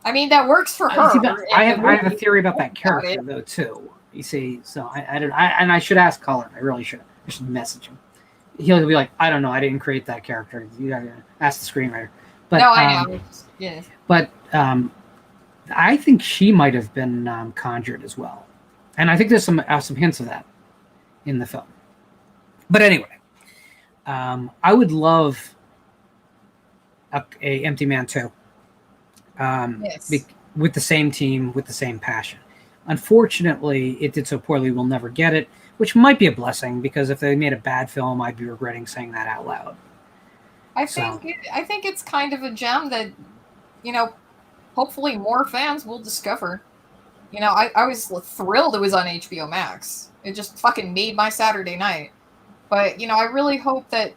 I mean, that works for her. I have a theory about that character, though, too. You see, so I should ask Cullen. I really should. I should message him. He'll be like, I don't know. I didn't create that character. You gotta ask the screenwriter. But, no, I know. Yeah. But I think she might have been conjured as well, and I think there's some hints of that in the film. But anyway, I would love a Empty Man 2. Yes. With the same team, with the same passion. Unfortunately, it did so poorly we'll never get it, which might be a blessing, because if they made a bad film, I'd be regretting saying that out loud. I think it's kind of a gem that, hopefully more fans will discover. I was thrilled it was on HBO Max. It just fucking made my Saturday night. But, I really hope that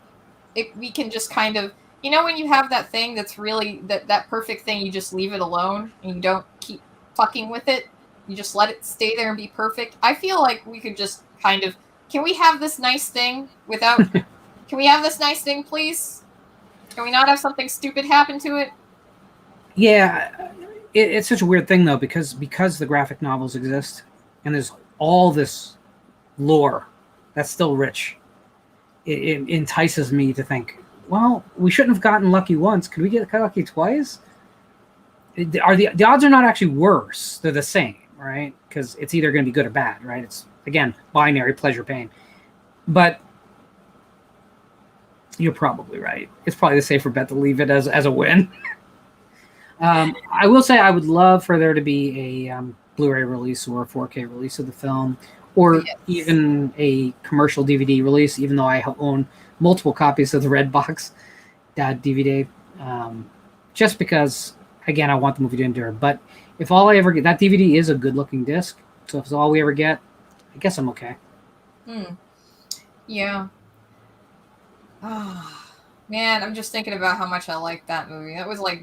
we can just kind of, when you have that thing that's really, that perfect thing, you just leave it alone and you don't keep fucking with it. You just let it stay there and be perfect. I feel like we could just kind of, can we have this nice thing without, can we have this nice thing, please? Can we not have something stupid happen to it? Yeah, it's such a weird thing, though, because the graphic novels exist and there's all this lore that's still rich. It entices me to think, well, we shouldn't have gotten lucky once. Could we get lucky twice? The odds are not actually worse. They're the same, right? Because it's either going to be good or bad, right? It's, again, binary, pleasure, pain. But you're probably right. It's probably the safer bet to leave it as a win. I will say I would love for there to be a Blu-ray release or a 4K release of the film, or even a commercial DVD release, even though I own multiple copies of the Redbox DVD, just because, again, I want the movie to endure. But if all I ever get, that DVD is a good-looking disc, so if it's all we ever get, I guess I'm okay. Yeah. Oh, man, I'm just thinking about how much I liked that movie. That was, like,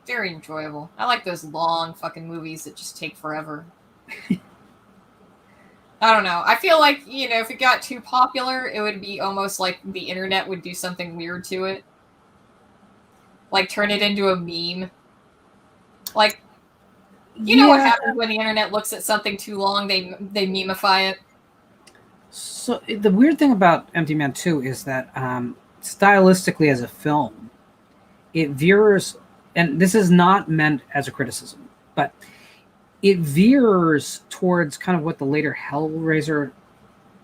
very enjoyable. I like those long fucking movies that just take forever. I don't know. I feel like, if it got too popular, it would be almost like the internet would do something weird to it. Like, turn it into a meme. Like, you know what happens when the internet looks at something too long, they memify it. So, the weird thing about Empty Man 2 is that, stylistically as a film, it veers, and this is not meant as a criticism, but it veers towards kind of what the later Hellraiser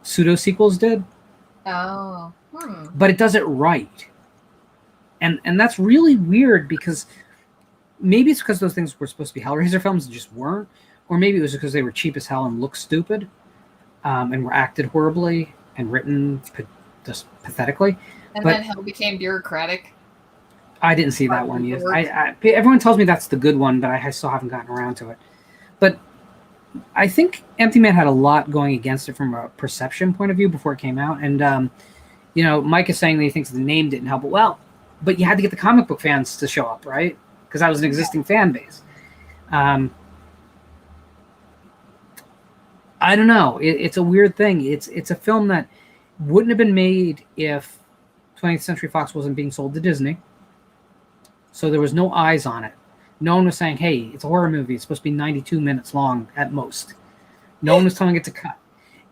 pseudo-sequels did. Oh. But it does it right. And that's really weird, because maybe it's because those things were supposed to be Hellraiser films and just weren't, or maybe it was because they were cheap as hell and looked stupid, and were acted horribly and written just pathetically. But then Hell became bureaucratic. I didn't see that one yet. Everyone tells me that's the good one, but I still haven't gotten around to it. But I think Empty Man had a lot going against it from a perception point of view before it came out. And, Mike is saying that he thinks the name didn't help. But you had to get the comic book fans to show up, right? because I was an existing fan base. I don't know. It's a weird thing. It's a film that wouldn't have been made if 20th Century Fox wasn't being sold to Disney. So there was no eyes on it. No one was saying, hey, it's a horror movie. It's supposed to be 92 minutes long at most. No one was telling it to cut.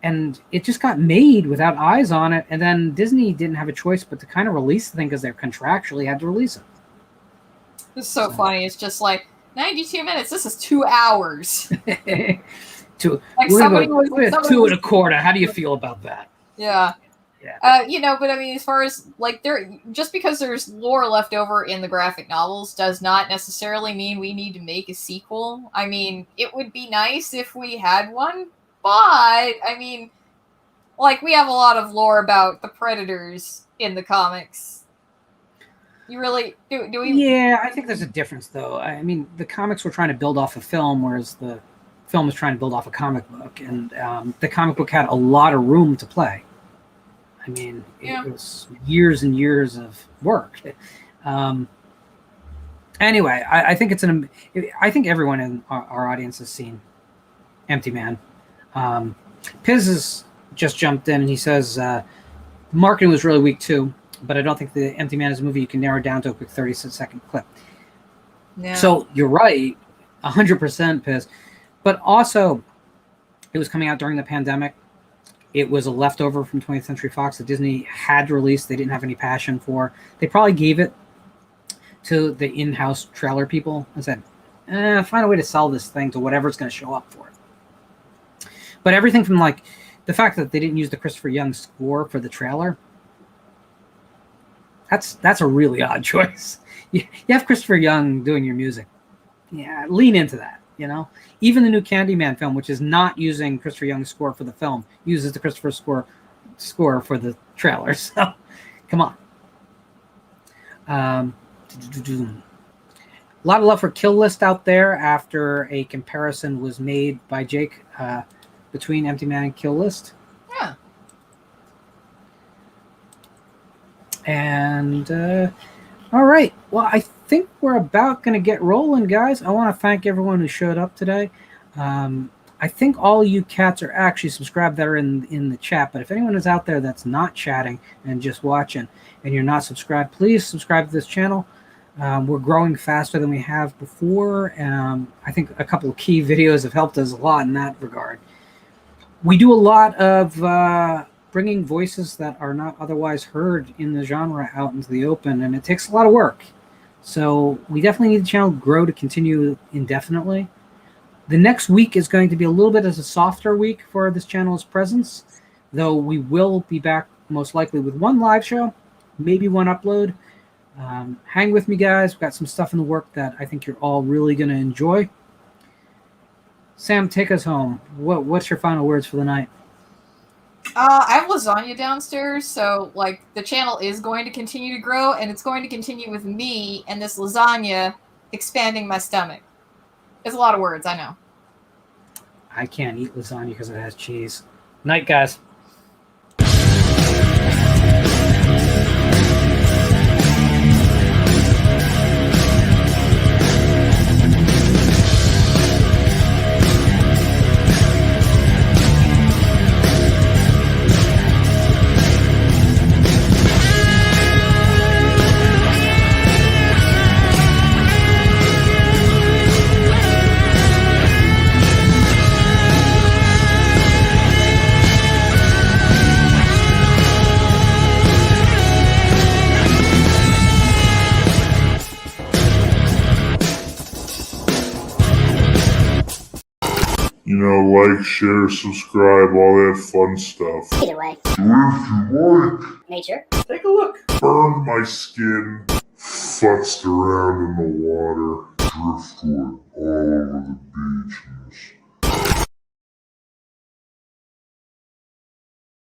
And it just got made without eyes on it. And then Disney didn't have a choice but to kind of release the thing because they contractually had to release it. It's so funny. It's just like 92 minutes. This is 2 hours. Like we're somebody was 2 1/4. How do you feel about that? Yeah. Yeah. But I mean, as far as like just because there's lore left over in the graphic novels does not necessarily mean we need to make a sequel. I mean, it would be nice if we had one, but I mean, like we have a lot of lore about the Predators in the comics. You really do we? Yeah, I think there's a difference though. I mean, the comics were trying to build off a film, whereas the film was trying to build off a comic book, and the comic book had a lot of room to play. I mean, it was years and years of work. Anyway, I think I think everyone in our audience has seen Empty Man. Piz has just jumped in and he says marketing was really weak too, but I don't think the Empty Man is a movie you can narrow down to a quick 30-second clip. Yeah. So you're right, 100%, Piz. But also, it was coming out during the pandemic. It was a leftover from 20th Century Fox that Disney had released. They didn't have any passion for. They probably gave it to the in-house trailer people and said, find a way to sell this thing to whatever's going to show up for it. But everything from like the fact that they didn't use the Christopher Young score for the trailer, that's a really odd choice. You have Christopher Young doing your music. Yeah, lean into that. You know, even the new Candyman film, which is not using Christopher Young's score for the film, uses the Christopher score for the trailer. So, come on. A lot of love for Kill List out there after a comparison was made by Jake between Empty Man and Kill List. Yeah. And all right. Well, I think we're about going to get rolling, guys. I want to thank everyone who showed up today. I think all you cats are actually subscribed that are in the chat. But if anyone is out there that's not chatting and just watching and you're not subscribed, please subscribe to this channel. We're growing faster than we have before. I think a couple of key videos have helped us a lot in that regard. We do a lot of bringing voices that are not otherwise heard in the genre out into the open, and it takes a lot of work. So we definitely need the channel to grow to continue indefinitely. The next week is going to be a little bit as a softer week for this channel's presence, though we will be back most likely with one live show, maybe one upload. Hang with me, guys. We've got some stuff in the work that I think you're all really going to enjoy. Sam, take us home. What's your final words for the night? I have lasagna downstairs, so like the channel is going to continue to grow, and it's going to continue with me and this lasagna expanding my stomach. It's a lot of words, I know. I can't eat lasagna because it has cheese. Night, guys. You know, like, share, subscribe, all that fun stuff. Either way, So if you like, nature. Take a look. burn my skin, futzed around in the water, driftwood all over the beach.